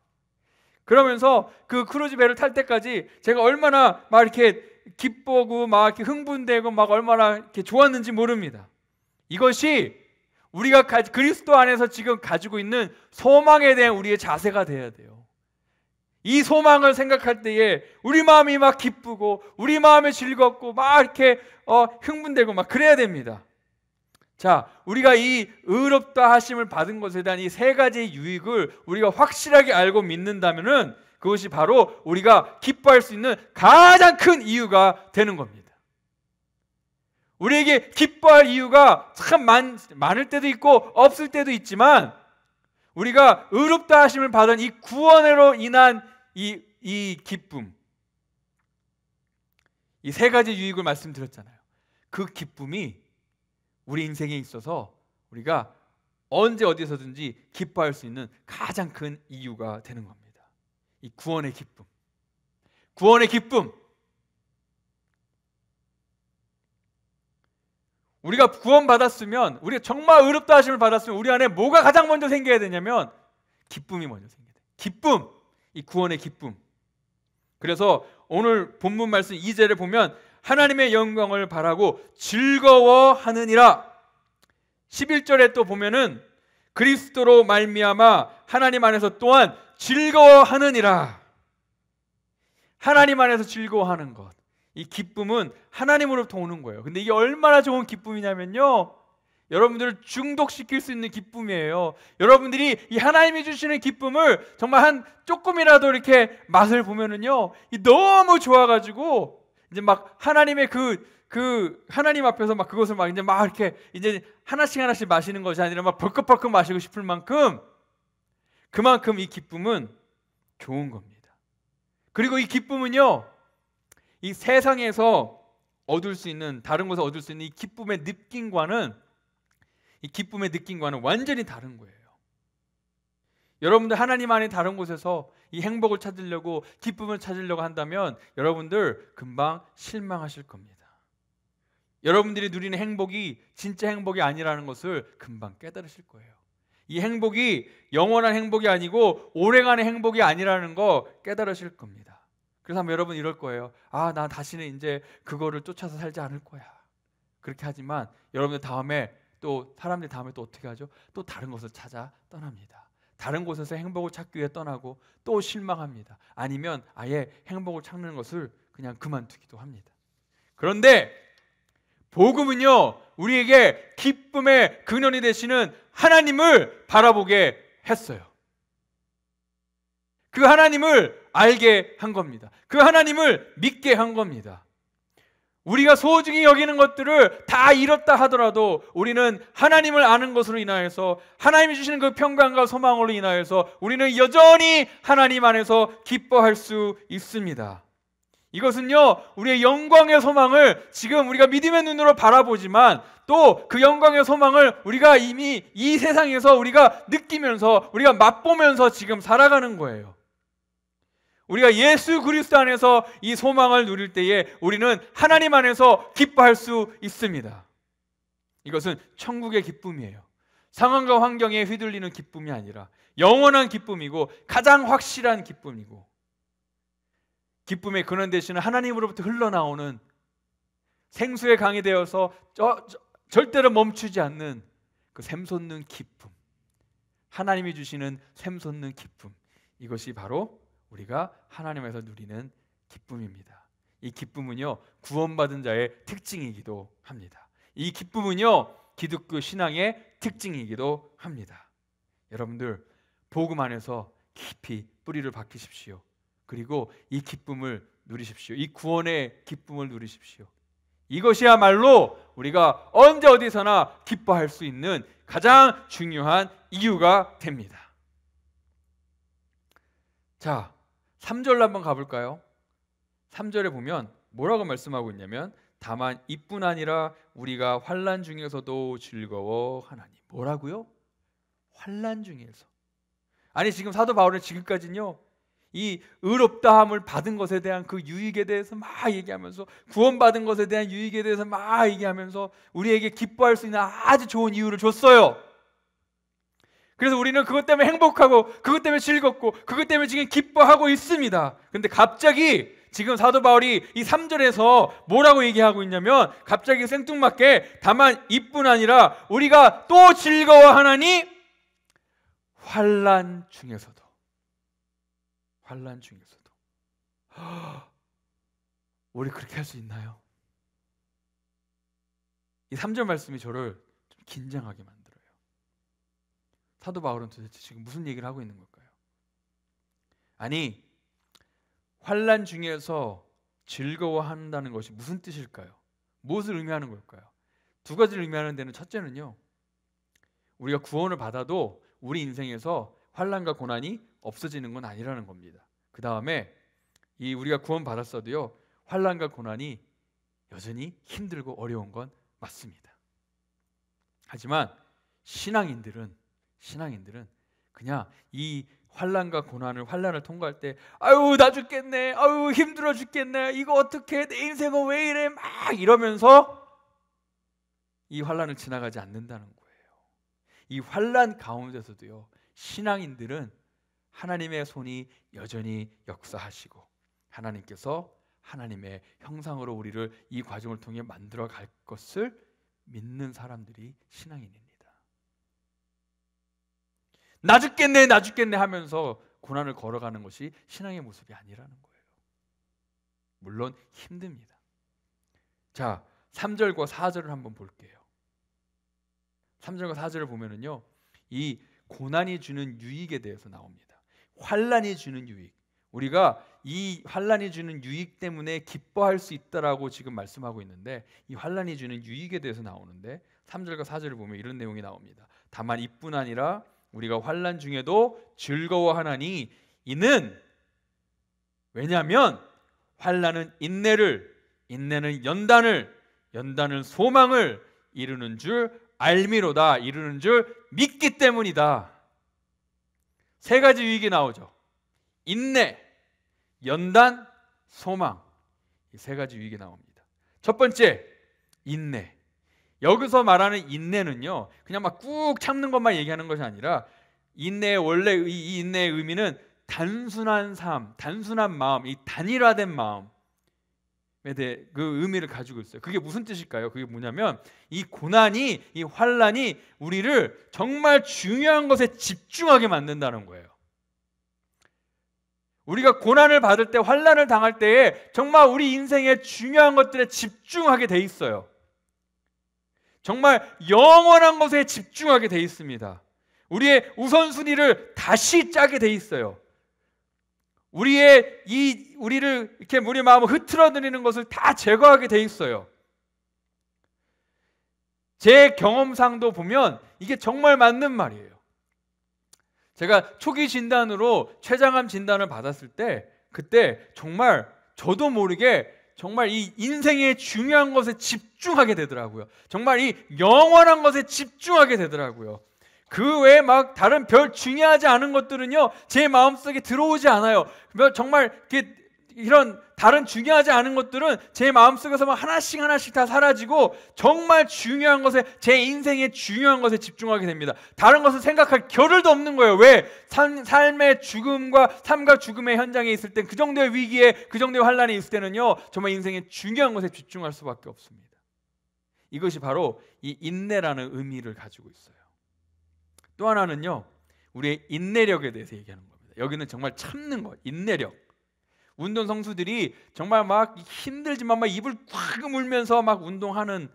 그러면서 그 크루즈 배를 탈 때까지 제가 얼마나 막 이렇게 기쁘고 막 이렇게 흥분되고 막 얼마나 이렇게 좋았는지 모릅니다. 이것이 우리가 그리스도 안에서 지금 가지고 있는 소망에 대한 우리의 자세가 돼야 돼요. 이 소망을 생각할 때에 우리 마음이 막 기쁘고 우리 마음이 즐겁고 막 이렇게 흥분되고 막 그래야 됩니다. 자, 우리가 이 의롭다 하심을 받은 것에 대한 이 세 가지의 유익을 우리가 확실하게 알고 믿는다면은 그것이 바로 우리가 기뻐할 수 있는 가장 큰 이유가 되는 겁니다. 우리에게 기뻐할 이유가 참 많을 때도 있고 없을 때도 있지만, 우리가 의롭다 하심을 받은 이 구원으로 인한 이 기쁨, 이 세 가지 유익을 말씀드렸잖아요. 그 기쁨이 우리 인생에 있어서 우리가 언제 어디서든지 기뻐할 수 있는 가장 큰 이유가 되는 겁니다. 이 구원의 기쁨. 구원의 기쁨. 우리가 구원받았으면, 우리가 정말 의롭다 하심을 받았으면 우리 안에 뭐가 가장 먼저 생겨야 되냐면 기쁨이 먼저 생겨야 돼요. 기쁨. 이 구원의 기쁨. 그래서 오늘 본문 말씀 2절에 보면 하나님의 영광을 바라고 즐거워하느니라. 11절에 또 보면은 그리스도로 말미암아 하나님 안에서 또한 즐거워하느니라. 하나님 안에서 즐거워하는 것. 이 기쁨은 하나님으로부터 오는 거예요. 근데 이게 얼마나 좋은 기쁨이냐면요, 여러분들을 중독시킬 수 있는 기쁨이에요. 여러분들이 이 하나님이 주시는 기쁨을 정말 한 조금이라도 이렇게 맛을 보면은요, 너무 좋아가지고 이제 막 하나님의 그 하나님 앞에서 막 그것을 막 이제 막 이렇게 이제 하나씩 마시는 것이 아니라 막 벌컥벌컥 마시고 싶을 만큼, 그만큼 이 기쁨은 좋은 겁니다. 그리고 이 기쁨은요, 이 세상에서 얻을 수 있는, 다른 곳에서 얻을 수 있는 이 기쁨의 느낌과는 완전히 다른 거예요. 여러분들 하나님 안에 다른 곳에서 이 행복을 찾으려고, 기쁨을 찾으려고 한다면 여러분들 금방 실망하실 겁니다. 여러분들이 누리는 행복이 진짜 행복이 아니라는 것을 금방 깨달으실 거예요. 이 행복이 영원한 행복이 아니고 오래간의 행복이 아니라는 거 깨달으실 겁니다. 그래서 아마 여러분 이럴 거예요. 나 다시는 이제 그거를 쫓아서 살지 않을 거야. 그렇게 하지만 여러분들 다음에 또 사람들이 다음에 또 어떻게 하죠? 또 다른 것을 찾아 떠납니다. 다른 곳에서 행복을 찾기 위해 떠나고 또 실망합니다. 아니면 아예 행복을 찾는 것을 그냥 그만두기도 합니다. 그런데 복음은요, 우리에게 기쁨의 근원이 되시는 하나님을 바라보게 했어요. 그 하나님을 알게 한 겁니다. 그 하나님을 믿게 한 겁니다. 우리가 소중히 여기는 것들을 다 잃었다 하더라도 우리는 하나님을 아는 것으로 인하여서 하나님이 주시는 그 평강과 소망으로 인하여서 우리는 여전히 하나님 안에서 기뻐할 수 있습니다. 이것은요, 우리의 영광의 소망을 지금 우리가 믿음의 눈으로 바라보지만 또 그 영광의 소망을 우리가 이미 이 세상에서 우리가 느끼면서 우리가 맛보면서 지금 살아가는 거예요. 우리가 예수 그리스도 안에서 이 소망을 누릴 때에 우리는 하나님 안에서 기뻐할 수 있습니다. 이것은 천국의 기쁨이에요. 상황과 환경에 휘둘리는 기쁨이 아니라 영원한 기쁨이고 가장 확실한 기쁨이고, 기쁨의 근원 되시는 하나님으로부터 흘러나오는 생수의 강이 되어서 절대로 멈추지 않는 그 샘솟는 기쁨, 하나님이 주시는 샘솟는 기쁨, 이것이 바로 우리가 하나님에서 누리는 기쁨입니다. 이 기쁨은요, 구원받은 자의 특징이기도 합니다. 이 기쁨은요, 기독교 신앙의 특징이기도 합니다. 여러분들 복음 안에서 깊이 뿌리를 박히십시오. 그리고 이 기쁨을 누리십시오. 이 구원의 기쁨을 누리십시오. 이것이야말로 우리가 언제 어디서나 기뻐할 수 있는 가장 중요한 이유가 됩니다. 자, 3절로 한번 가볼까요? 3절에 보면 뭐라고 말씀하고 있냐면 다만 이뿐 아니라 우리가 환난 중에서도 즐거워하나니. 뭐라고요? 환난 중에서. 아니, 지금 사도 바울은 지금까지는요, 이 의롭다함을 받은 것에 대한 그 유익에 대해서 막 얘기하면서, 구원받은 것에 대한 유익에 대해서 막 얘기하면서 우리에게 기뻐할 수 있는 아주 좋은 이유를 줬어요. 그래서 우리는 그것 때문에 행복하고 그것 때문에 즐겁고 그것 때문에 지금 기뻐하고 있습니다. 그런데 갑자기 지금 사도 바울이 이 3절에서 뭐라고 얘기하고 있냐면 갑자기 생뚱맞게 다만 이뿐 아니라 우리가 또 즐거워하나니 환난 중에서도. 환난 중에서도. 우리 그렇게 할 수 있나요? 이 3절 말씀이 저를 좀 긴장하게 만들어요. 사도 바울은 도대체 지금 무슨 얘기를 하고 있는 걸까요? 아니, 환난 중에서 즐거워한다는 것이 무슨 뜻일까요? 무엇을 의미하는 걸까요? 두 가지를 의미하는 데는, 첫째는요, 우리가 구원을 받아도 우리 인생에서 환난과 고난이 없어지는 건 아니라는 겁니다. 그 다음에 이 우리가 구원 받았어도요, 환난과 고난이 여전히 힘들고 어려운 건 맞습니다. 하지만 신앙인들은 그냥 이 환난과 고난을, 환난을 통과할 때 아유 나 죽겠네, 아유 힘들어 죽겠네, 이거 어떡해, 내 인생은 왜 이래, 막 이러면서 이 환난을 지나가지 않는다는 거예요. 이 환난 가운데서도요, 신앙인들은 하나님의 손이 여전히 역사하시고 하나님께서 하나님의 형상으로 우리를 이 과정을 통해 만들어 갈 것을 믿는 사람들이 신앙인입니다. 나 죽겠네 하면서 고난을 걸어가는 것이 신앙의 모습이 아니라는 거예요. 물론 힘듭니다. 자, 3절과 4절을 한번 볼게요. 3절과 4절을 보면은요, 이 고난이 주는 유익에 대해서 나옵니다. 환난이 주는 유익, 우리가 이 환난이 주는 유익 때문에 기뻐할 수 있다라고 지금 말씀하고 있는데, 이 환난이 주는 유익에 대해서 나오는데 3절과 4절을 보면 이런 내용이 나옵니다. 다만 이뿐 아니라 우리가 환난 중에도 즐거워하나니, 이는 왜냐하면 환난은 인내를, 인내는 연단을, 연단은 소망을 이루는 줄 알미로다, 이루는 줄 믿기 때문이다. 세 가지 유익이 나오죠. 인내, 연단, 소망, 이 세 가지 유익이 나옵니다. 첫 번째, 인내. 여기서 말하는 인내는요, 그냥 막 꾹 참는 것만 얘기하는 것이 아니라, 인내의 원래 이 인내의 의미는 단순한 삶, 단순한 마음, 이 단일화된 마음, 대해 그 의미를 가지고 있어요. 그게 무슨 뜻일까요? 그게 뭐냐면 이 고난이, 이 환난이 우리를 정말 중요한 것에 집중하게 만든다는 거예요. 우리가 고난을 받을 때, 환난을 당할 때에 정말 우리 인생의 중요한 것들에 집중하게 돼 있어요. 정말 영원한 것에 집중하게 돼 있습니다. 우리의 우선순위를 다시 짜게 돼 있어요. 우리를 이렇게 우리 마음을 흐트러뜨리는 것을 다 제거하게 돼 있어요. 제 경험상도 보면 이게 정말 맞는 말이에요. 제가 초기 진단으로 췌장암 진단을 받았을 때 그때 정말 저도 모르게 정말 이 인생의 중요한 것에 집중하게 되더라고요. 정말 이 영원한 것에 집중하게 되더라고요. 그 외에 막 다른 별 중요하지 않은 것들은요 제 마음속에 들어오지 않아요. 정말 이런 다른 중요하지 않은 것들은 제 마음속에서 막 하나씩 다 사라지고 정말 중요한 것에, 제 인생의 중요한 것에 집중하게 됩니다. 다른 것을 생각할 겨를도 없는 거예요. 왜? 삶의 죽음과 삶과 죽음의 현장에 있을 때, 그 정도의 위기에, 그 정도의 환난이 있을 때는요 정말 인생의 중요한 것에 집중할 수밖에 없습니다. 이것이 바로 이 인내라는 의미를 가지고 있어요. 또 하나는요 우리의 인내력에 대해서 얘기하는 겁니다. 여기는 정말 참는 거, 인내력. 운동 선수들이 정말 막 힘들지만 막 입을 꽉 물면서 막 운동하는,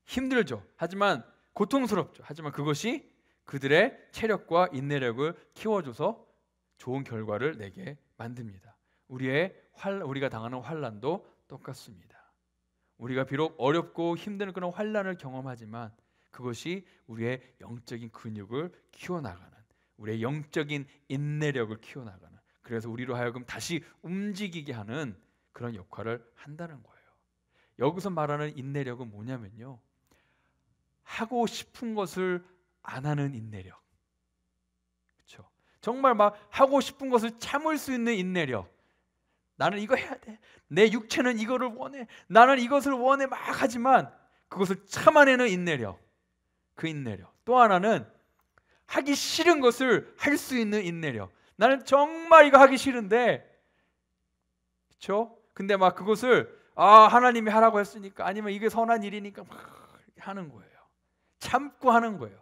힘들죠. 하지만 고통스럽죠. 하지만 그것이 그들의 체력과 인내력을 키워줘서 좋은 결과를 내게 만듭니다. 우리가 당하는 환난도 똑같습니다. 우리가 비록 어렵고 힘든 그런 환난을 경험하지만 그것이 우리의 영적인 근육을 키워나가는, 우리의 영적인 인내력을 키워나가는, 그래서 우리로 하여금 다시 움직이게 하는 그런 역할을 한다는 거예요. 여기서 말하는 인내력은 뭐냐면요, 하고 싶은 것을 안 하는 인내력. 그렇죠? 정말 막 하고 싶은 것을 참을 수 있는 인내력. 나는 이거 해야 돼. 내 육체는 이거를 원해. 나는 이것을 원해. 막 하지만 그것을 참아내는 인내력. 그 인내력. 또 하나는 하기 싫은 것을 할 수 있는 인내력. 나는 정말 이거 하기 싫은데, 그렇죠? 근데 막 그것을 하나님이 하라고 했으니까, 아니면 이게 선한 일이니까 막 하는 거예요. 참고 하는 거예요.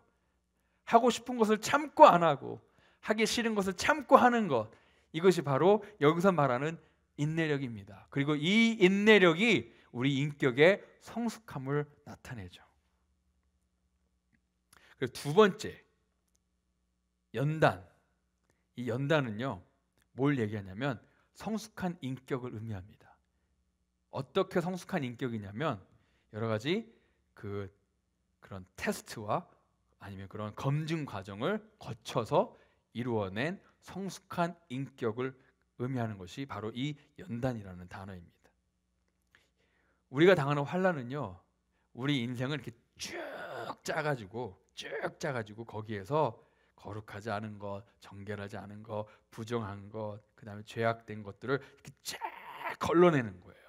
하고 싶은 것을 참고 안 하고, 하기 싫은 것을 참고 하는 것, 이것이 바로 여기서 말하는 인내력입니다. 그리고 이 인내력이 우리 인격의 성숙함을 나타내죠. 그리고 두 번째, 연단. 이 연단은요 뭘 얘기하냐면 성숙한 인격을 의미합니다. 어떻게 성숙한 인격이냐면 여러 가지 그런 테스트와 아니면 그런 검증 과정을 거쳐서 이루어낸 성숙한 인격을 의미하는 것이 바로 이 연단이라는 단어입니다. 우리가 당하는 환난은요 우리 인생을 이렇게 쭉 짜가지고 거기에서 거룩하지 않은 것, 정결하지 않은 것, 부정한 것, 그 다음에 죄악된 것들을 이렇게 쫙 걸러내는 거예요.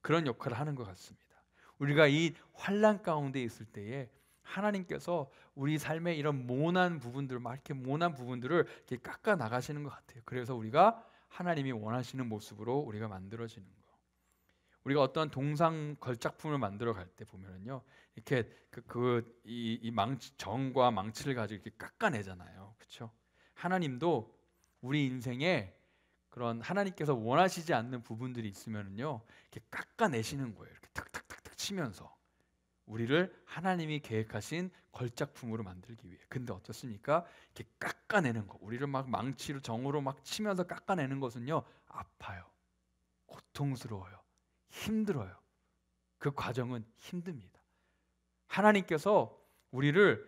그런 역할을 하는 것 같습니다. 우리가 이 환난 가운데 있을 때에 하나님께서 우리 삶의 이런 모난 부분들을 이렇게 깎아 나가시는 것 같아요. 그래서 우리가 하나님이 원하시는 모습으로 우리가 만들어지는 거. 우리가 어떤 동상 걸작품을 만들어 갈 때 보면은요, 이렇게 이 정과 망치를 가지고 이렇게 깎아내잖아요, 그렇죠? 하나님도 우리 인생에 그런 하나님께서 원하시지 않는 부분들이 있으면은요, 이렇게 깎아내시는 거예요. 이렇게 탁탁탁탁 치면서 우리를 하나님이 계획하신 걸작품으로 만들기 위해. 근데 어떻습니까? 이렇게 깎아내는 거, 우리를 막 망치로 정으로 막 치면서 깎아내는 것은요, 아파요, 고통스러워요, 힘들어요. 그 과정은 힘듭니다. 하나님께서 우리를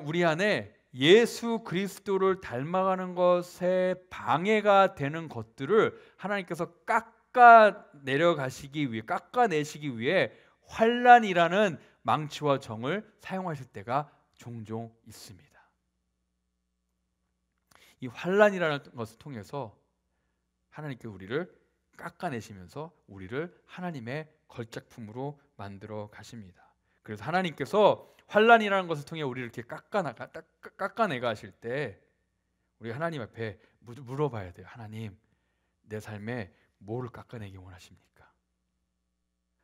우리 안에 예수 그리스도를 닮아가는 것에 방해가 되는 것들을 하나님께서 깎아내시기 위해 환난이라는 망치와 정을 사용하실 때가 종종 있습니다. 이 환난이라는 것을 통해서 하나님께서 우리를 깎아내시면서 우리를 하나님의 걸작품으로 만들어 가십니다. 그래서 하나님께서 환난이라는 것을 통해 우리를 이렇게 깎아내 가실 때 우리 하나님 앞에 물어봐야 돼요. 하나님, 내 삶에 뭐를 깎아내기 원하십니까?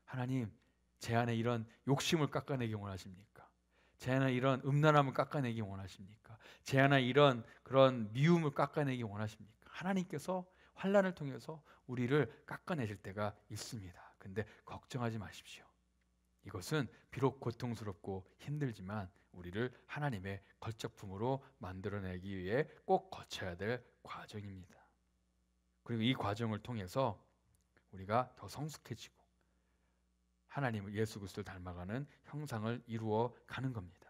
하나님, 제 안에 이런 욕심을 깎아내기 원하십니까? 제 안에 이런 음란함을 깎아내기 원하십니까? 제 안에 이런 그런 미움을 깎아내기 원하십니까? 하나님께서 환난을 통해서 우리를 깎아내실 때가 있습니다. 근데 걱정하지 마십시오. 이것은 비록 고통스럽고 힘들지만 우리를 하나님의 걸작품으로 만들어내기 위해 꼭 거쳐야 될 과정입니다. 그리고 이 과정을 통해서 우리가 더 성숙해지고 하나님을, 예수 그리스도를 닮아가는 형상을 이루어 가는 겁니다.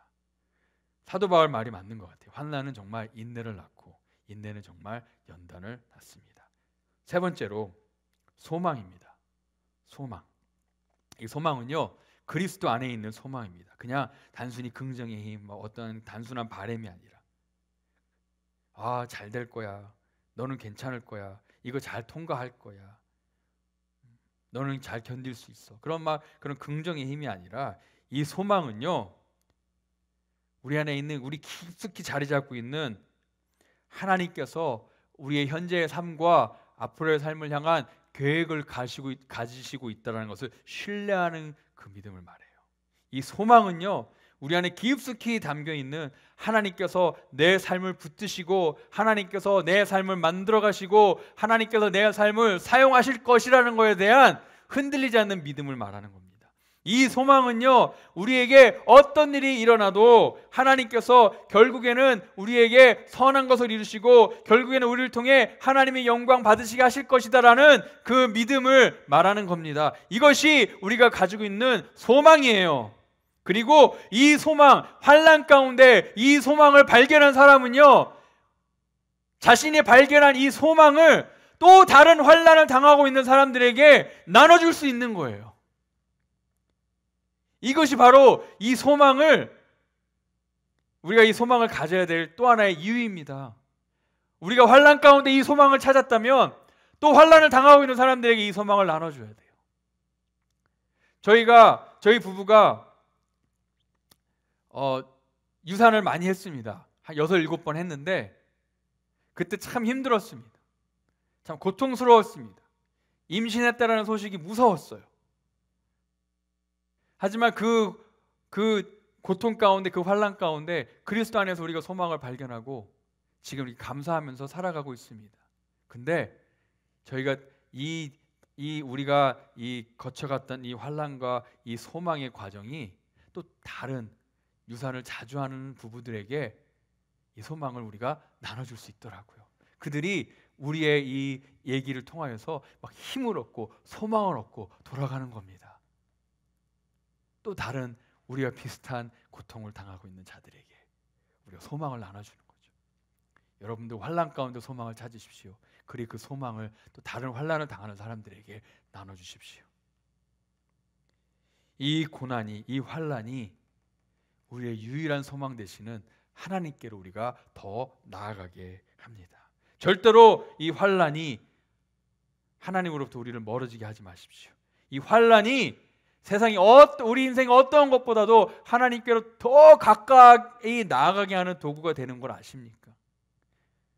사도 바울 말이 맞는 것 같아요. 환난은 정말 인내를 낳고 인내는 정말 연단을 낳습니다. 세 번째로 소망입니다. 소망. 이 소망은요, 그리스도 안에 있는 소망입니다. 그냥 단순히 긍정의 힘, 어떤 단순한 바람이 아니라 잘 될 거야, 너는 괜찮을 거야, 이거 잘 통과할 거야, 너는 잘 견딜 수 있어, 그런 긍정의 힘이 아니라 이 소망은요, 우리 안에 있는, 우리 깊숙이 자리 잡고 있는 하나님께서 우리의 현재의 삶과 앞으로의 삶을 향한 계획을 가지시고 있다는 것을 신뢰하는 그 믿음을 말해요. 이 소망은요, 우리 안에 깊숙이 담겨 있는 하나님께서 내 삶을 붙드시고 하나님께서 내 삶을 만들어 가시고 하나님께서 내 삶을 사용하실 것이라는 것에 대한 흔들리지 않는 믿음을 말하는 겁니다. 이 소망은요, 우리에게 어떤 일이 일어나도 하나님께서 결국에는 우리에게 선한 것을 이루시고 결국에는 우리를 통해 하나님의 영광 받으시게 하실 것이다라는 그 믿음을 말하는 겁니다. 이것이 우리가 가지고 있는 소망이에요. 그리고 이 소망, 환난 가운데 이 소망을 발견한 사람은요, 자신이 발견한 이 소망을 또 다른 환난을 당하고 있는 사람들에게 나눠줄 수 있는 거예요. 이것이 바로 이 소망을, 우리가 이 소망을 가져야 될 또 하나의 이유입니다. 우리가 환난 가운데 이 소망을 찾았다면 또 환난을 당하고 있는 사람들에게 이 소망을 나눠줘야 돼요. 저희 부부가 유산을 많이 했습니다. 한 6, 7번 했는데 그때 참 힘들었습니다. 참 고통스러웠습니다. 임신했다라는 소식이 무서웠어요. 하지만 그 고통 가운데, 그 환난 가운데 그리스도 안에서 우리가 소망을 발견하고 지금 감사하면서 살아가고 있습니다. 근데 저희가 우리가 거쳐갔던 이 환난과 이 소망의 과정이 또 다른 유산을 자주 하는 부부들에게 이 소망을 우리가 나눠줄 수 있더라고요. 그들이 우리의 이 얘기를 통하여서 막 힘을 얻고 소망을 얻고 돌아가는 겁니다. 또 다른 우리와 비슷한 고통을 당하고 있는 자들에게 우리가 소망을 나눠주는 거죠. 여러분들 환난 가운데 소망을 찾으십시오. 그리고 그 소망을 또 다른 환난을 당하는 사람들에게 나눠주십시오. 이 고난이, 이 환난이 우리의 유일한 소망 되시는 하나님께로 우리가 더 나아가게 합니다. 절대로 이 환난이 하나님으로부터 우리를 멀어지게 하지 마십시오. 이 환난이 우리 인생의 어떤 것보다도 하나님께로 더 가까이 나아가게 하는 도구가 되는 걸 아십니까?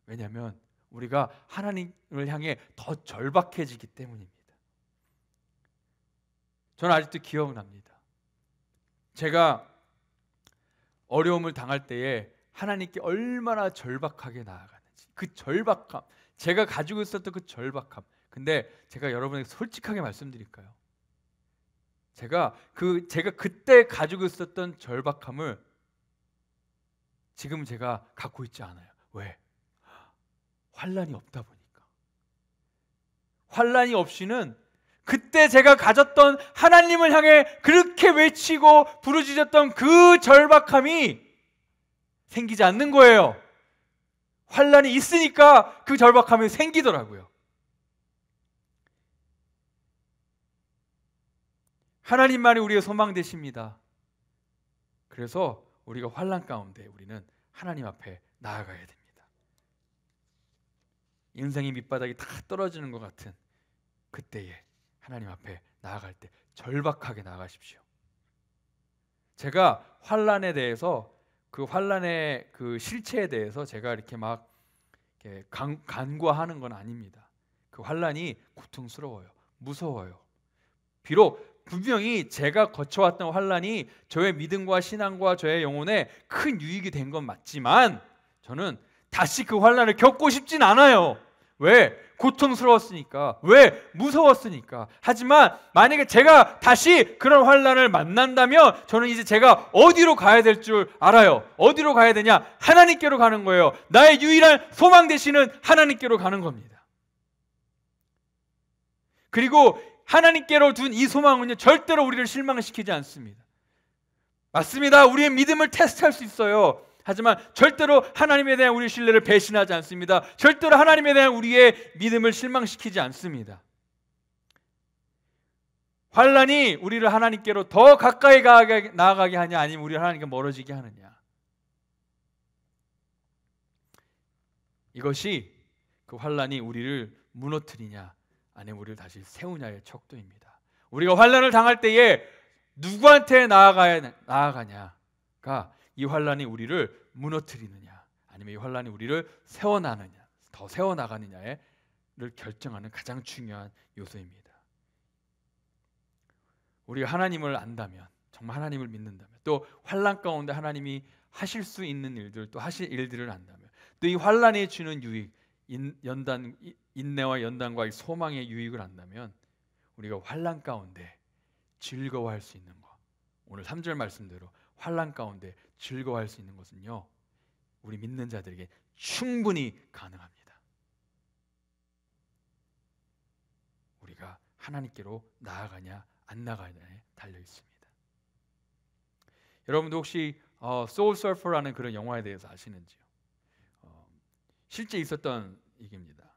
왜냐하면 우리가 하나님을 향해 더 절박해지기 때문입니다. 저는 아직도 기억납니다. 제가 어려움을 당할 때에 하나님께 얼마나 절박하게 나아가는지, 그 절박함, 제가 가지고 있었던 그 절박함. 근데 제가 여러분에게 솔직하게 말씀드릴까요? 제가 그때 가지고 있었던 절박함을 지금 제가 갖고 있지 않아요. 왜? 환난이 없다 보니까. 환난이 없이는 그때 제가 가졌던 하나님을 향해 그렇게 외치고 부르짖었던 그 절박함이 생기지 않는 거예요. 환난이 있으니까 그 절박함이 생기더라고요. 하나님만이 우리의 소망 되십니다. 그래서 우리가 환난 가운데 우리는 하나님 앞에 나아가야 됩니다. 인생의 밑바닥이 다 떨어지는 것 같은 그때에 하나님 앞에 나아갈 때 절박하게 나아가십시오. 제가 환난에 대해서, 그 환난의 그 실체에 대해서 제가 이렇게 막 간과하는 건 아닙니다. 그 그 환난이 고통스러워요. 무서워요. 비록 분명히 제가 거쳐왔던 환난이 저의 믿음과 신앙과 저의 영혼에 큰 유익이 된 건 맞지만 저는 다시 그 환난을 겪고 싶진 않아요. 왜? 고통스러웠으니까. 왜? 무서웠으니까. 하지만 만약에 제가 다시 그런 환난을 만난다면 저는 이제 제가 어디로 가야 될 줄 알아요. 어디로 가야 되냐? 하나님께로 가는 거예요. 나의 유일한 소망 되시는 하나님께로 가는 겁니다. 그리고 하나님께로 둔 이 소망은요, 절대로 우리를 실망시키지 않습니다. 맞습니다. 우리의 믿음을 테스트할 수 있어요. 하지만 절대로 하나님에 대한 우리의 신뢰를 배신하지 않습니다. 절대로 하나님에 대한 우리의 믿음을 실망시키지 않습니다. 환난이 우리를 하나님께로 더 가까이 나아가게 하냐, 아니면 우리를 하나님께 멀어지게 하느냐, 이것이 그 환난이 우리를 무너뜨리냐 아니면 우리를 다시 세우냐의 척도입니다. 우리가 환난을 당할 때에 누구한테 나아가냐가 이 환난이 우리를 무너뜨리느냐 아니면 이 환난이 우리를 세워나느냐, 더 세워나가느냐를 결정하는 가장 중요한 요소입니다. 우리가 하나님을 안다면, 정말 하나님을 믿는다면, 또 환난 가운데 하나님이 하실 수 있는 일들, 또 하실 일들을 안다면, 또 이 환난이 주는 유익, 인내와 연단과 이 소망의 유익을 안다면 우리가 환난 가운데 즐거워할 수 있는 것, 오늘 3절 말씀대로 환난 가운데 즐거워할 수 있는 것은요, 우리 믿는 자들에게 충분히 가능합니다. 우리가 하나님께로 나아가냐 안 나아가냐에 달려 있습니다. 여러분도 혹시 소울 서퍼라는 그런 영화에 대해서 아시는지요? 실제 있었던 얘기입니다.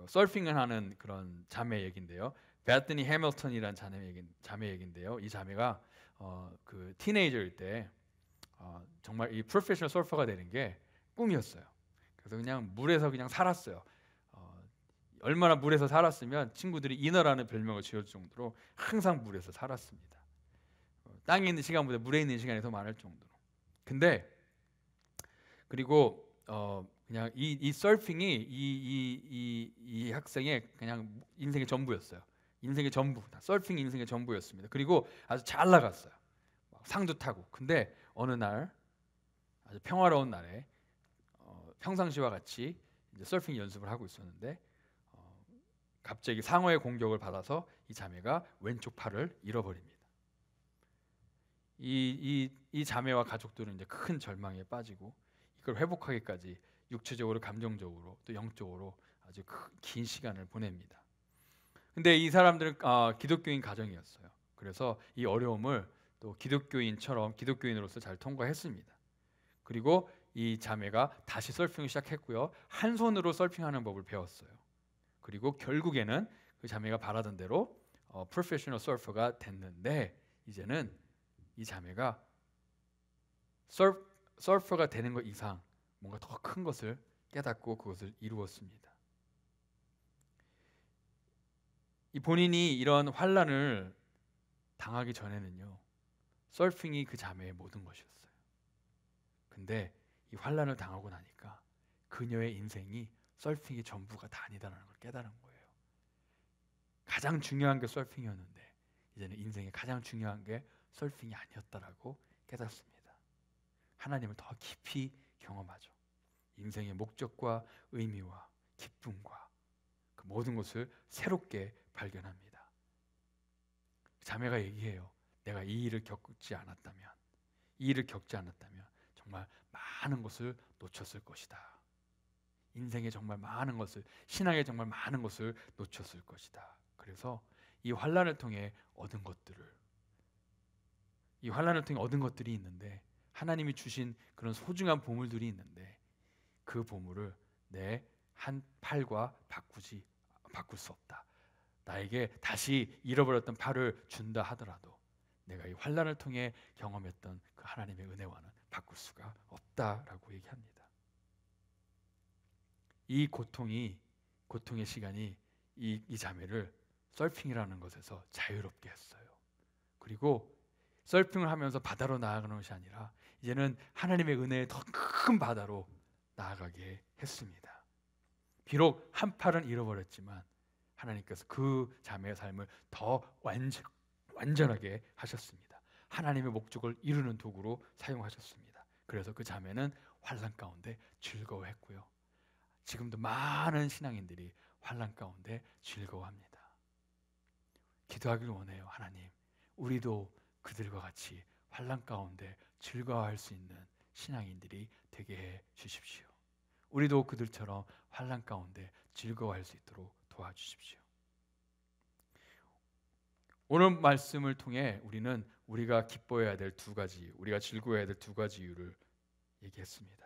서핑을 하는 그런 자매 얘기인데요. 베트니 해밀턴이라는 자매 얘기인데요. 이 자매가 그 티네이저일 때 정말 이 프로페셔널 서퍼가 되는 게 꿈이었어요. 그래서 그냥 물에서 그냥 살았어요. 얼마나 물에서 살았으면 친구들이 이너라는 별명을 지을 정도로 항상 물에서 살았습니다. 땅에 있는 시간보다 물에 있는 시간이 더 많을 정도로. 근데 그리고 그냥 이 서핑이 이 학생의 그냥 인생의 전부였어요. 인생의 전부, 서핑이 인생의 전부였습니다. 그리고 아주 잘 나갔어요. 상도 타고. 근데 어느 날 아주 평화로운 날에 평상시와 같이 이제 서핑 연습을 하고 있었는데 갑자기 상어의 공격을 받아서 이 자매가 왼쪽 팔을 잃어버립니다. 이 자매와 가족들은 이제 큰 절망에 빠지고 이걸 회복하기까지 육체적으로, 감정적으로, 또 영적으로 아주 긴 시간을 보냅니다. 근데 이 사람들은 기독교인 가정이었어요. 그래서 이 어려움을 또 기독교인으로서 잘 통과했습니다. 그리고 이 자매가 다시 서핑을 시작했고요. 한 손으로 서핑하는 법을 배웠어요. 그리고 결국에는 그 자매가 바라던 대로 프로페셔널 서퍼가 됐는데, 이제는 이 자매가 서퍼가 되는 것 이상 뭔가 더 큰 것을 깨닫고 그것을 이루었습니다. 이 본인이 이런 환난을 당하기 전에는요, 서핑이 그 자매의 모든 것이었어요. 근데 이 환난을 당하고 나니까 그녀의 인생이 서핑이 전부가 다 아니다라는 걸 깨달은 거예요. 가장 중요한 게 서핑이었는데 이제는 인생의 가장 중요한 게 서핑이 아니었다라고 깨닫습니다. 하나님을 더 깊이 경험하죠. 인생의 목적과 의미와 기쁨과 그 모든 것을 새롭게 발견합니다. 자매가 얘기해요. 내가 이 일을 겪지 않았다면 정말 많은 것을 놓쳤을 것이다. 인생에 정말 많은 것을, 신앙에 정말 많은 것을 놓쳤을 것이다. 그래서 이 환난을 통해 얻은 것들이 있는데, 하나님이 주신 그런 소중한 보물들이 있는데, 그 보물을 내 한 팔과 바꿀 수 없다. 나에게 다시 잃어버렸던 팔을 준다 하더라도 내가 이 환난을 통해 경험했던 그 하나님의 은혜와는 바꿀 수가 없다라고 얘기합니다. 이 고통의 시간이 이 자매를 서핑이라는 것에서 자유롭게 했어요. 그리고 서핑을 하면서 바다로 나아가는 것이 아니라 이제는 하나님의 은혜의 더 큰 바다로 나아가게 했습니다. 비록 한 팔은 잃어버렸지만 하나님께서 그 자매의 삶을 더 완전하게 하셨습니다. 하나님의 목적을 이루는 도구로 사용하셨습니다. 그래서 그 자매는 환난 가운데 즐거워했고요. 지금도 많은 신앙인들이 환난 가운데 즐거워합니다. 기도하길 원해요. 하나님, 우리도 그들과 같이 환난 가운데 즐거워할 수 있는 신앙인들이 되게 해 주십시오. 우리도 그들처럼 환난 가운데 즐거워할 수 있도록 도와주십시오. 오늘 말씀을 통해 우리는 우리가 기뻐해야 될 두 가지, 우리가 즐거워해야 될 두 가지 이유를 얘기했습니다.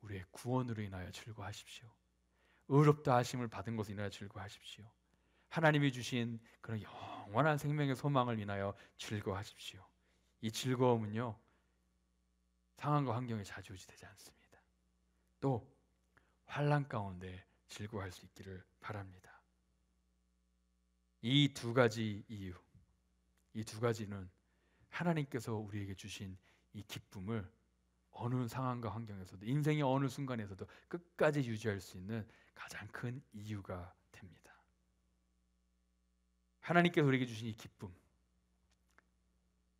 우리의 구원으로 인하여 즐거워하십시오. 의롭다 하심을 받은 것으로 인하여 즐거워하십시오. 하나님이 주신 그런 영원한 생명의 소망을 인하여 즐거워하십시오. 이 즐거움은요, 상황과 환경에 좌지우지되지 않습니다. 또 환난 가운데 즐거워할 수 있기를 바랍니다. 이 두 가지 이유, 이 두 가지는 하나님께서 우리에게 주신 이 기쁨을 어느 상황과 환경에서도, 인생의 어느 순간에서도 끝까지 유지할 수 있는 가장 큰 이유가 됩니다. 하나님께서 우리에게 주신 이 기쁨,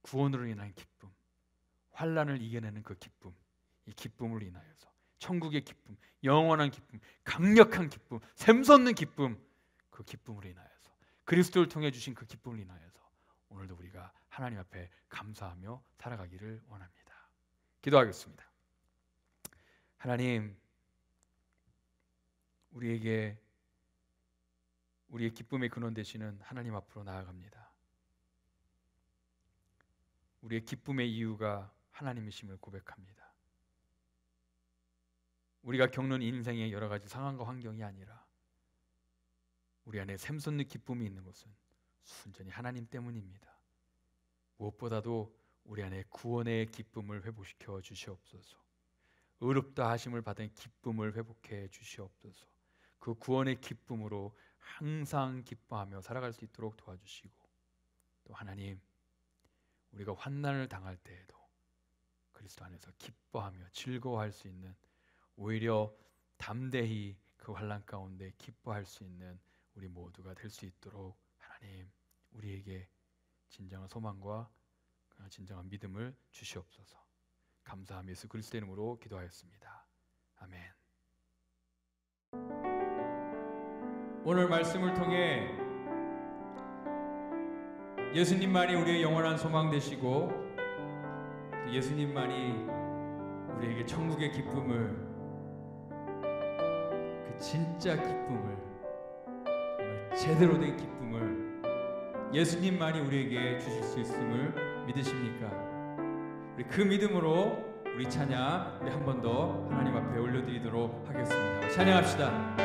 구원으로 인한 기쁨, 환난을 이겨내는 그 기쁨, 이 기쁨을 인하여서 천국의 기쁨, 영원한 기쁨, 강력한 기쁨, 샘솟는 기쁨, 그 기쁨으로 인하여서, 그리스도를 통해 주신 그 기쁨을 인하여서 오늘도 우리가 하나님 앞에 감사하며 살아가기를 원합니다. 기도하겠습니다. 하나님, 우리의 기쁨의 근원 되시는 하나님 앞으로 나아갑니다. 우리의 기쁨의 이유가 하나님이심을 고백합니다. 우리가 겪는 인생의 여러 가지 상황과 환경이 아니라 우리 안에 샘솟는 기쁨이 있는 것은 순전히 하나님 때문입니다. 무엇보다도 우리 안에 구원의 기쁨을 회복시켜 주시옵소서. 의롭다 하심을 받은 기쁨을 회복해 주시옵소서. 그 구원의 기쁨으로 항상 기뻐하며 살아갈 수 있도록 도와주시고, 또 하나님, 우리가 환난을 당할 때에도 그리스도 안에서 기뻐하며 즐거워할 수 있는, 오히려 담대히 그 환난 가운데 기뻐할 수 있는 우리 모두가 될 수 있도록 하나님, 우리에게 진정한 소망과 진정한 믿음을 주시옵소서. 감사하며 예수 그리스도의 이름으로 기도하였습니다. 아멘. 오늘 말씀을 통해 예수님만이 우리의 영원한 소망 되시고, 예수님만이 우리에게 천국의 기쁨을, 그 진짜 기쁨을, 정말 제대로 된 기쁨을 예수님만이 우리에게 주실 수 있음을 믿으십니까? 우리 그 믿음으로 우리 찬양, 우리 한 번 더 하나님 앞에 올려드리도록 하겠습니다. 찬양합시다.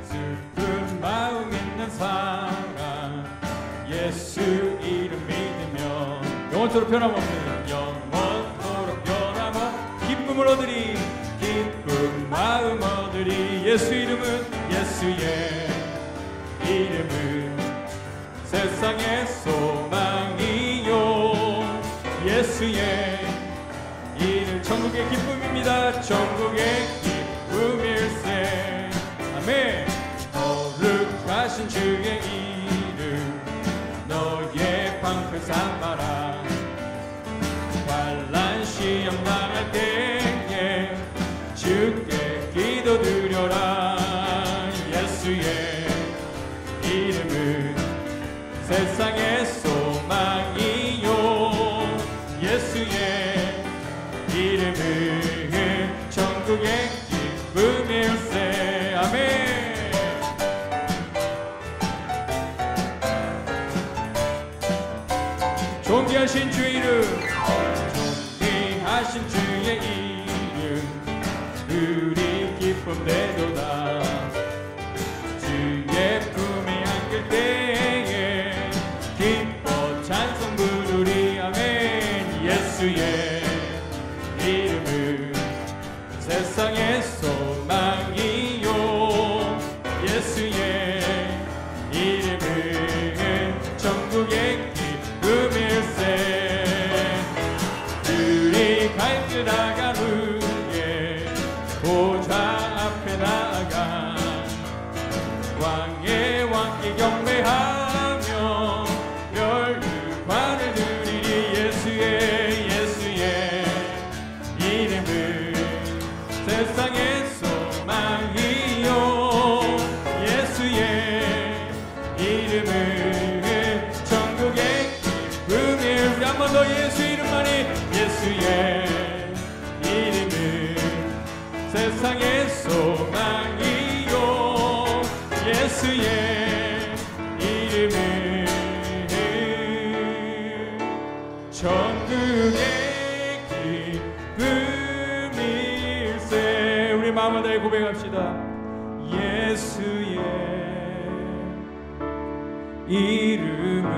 슬픈 마음 있는 사람, 예수 이름 믿으면 영원토록 변함없는, 영원토록 변함없는 기쁨을 얻으리, 기쁜 마음 얻으리. 예수 이름은, 예수의 이름은 세상의 소망이요, 예수의 이름 천국의 기쁨입니다. 천국의 기쁨일세. 아멘. 거룩하신 주의 이름 너의 방패 삼아라. 환난 시험 당할 때에 주께 기도드려라. 예수의 이름은 세상의 소망이요, 예수의 이름은 천국의 기쁨일세. 아멘. 존귀하신 주의 이름, 존귀하신 주의 이름, 우리 기쁨 되도다. 주의 품에 안길 때에 기뻐 찬송 부르리. 아멘. 예수의 이름은 세상의 소망이요, 예수의 이름은 천국의 기쁨일세. 우리 갈 길 나간 후에 앞에 나아가 왕의 왕께 경배하며 멸류관을 드리리. 예수의 이름은 세상의 소망이요. 예수의 이름은 천국의 기쁨이에요. 우리 한 번 더 예수 이름만이. 예수의 이름은 세상의 소망이요. 예수의 이름은 천국의 기쁨일세. 우리 마음을 다해 고백합시다. 예수의 이름은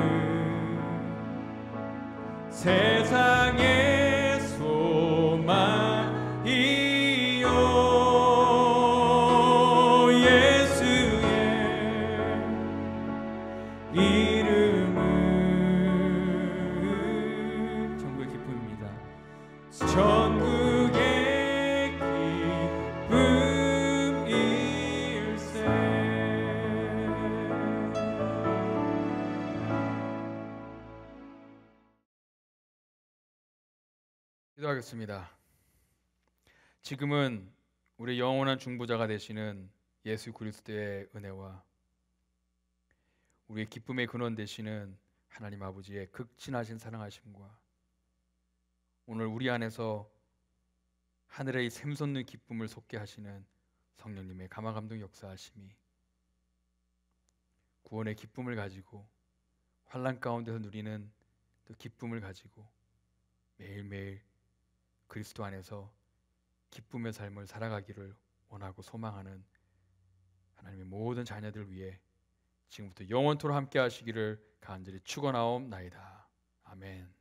세상의 소망이요. 예수의 이름은 천국의 기쁨입니다. 천국의 기쁨일세. 기도하겠습니다. 지금은 우리 영원한 중보자가 되시는 예수 그리스도의 은혜와 우리의 기쁨의 근원 되시는 하나님 아버지의 극진하신 사랑하심과 오늘 우리 안에서 하늘의 샘솟는 기쁨을 솟게 하시는 성령님의 감화감동 역사하심이 구원의 기쁨을 가지고 환난 가운데서 누리는 그 기쁨을 가지고 매일매일 그리스도 안에서 기쁨의 삶을 살아가기를 원하고 소망하는 하나님의 모든 자녀들 위해 지금부터 영원토록 함께 하시기를 간절히 축원하옵나이다. 아멘.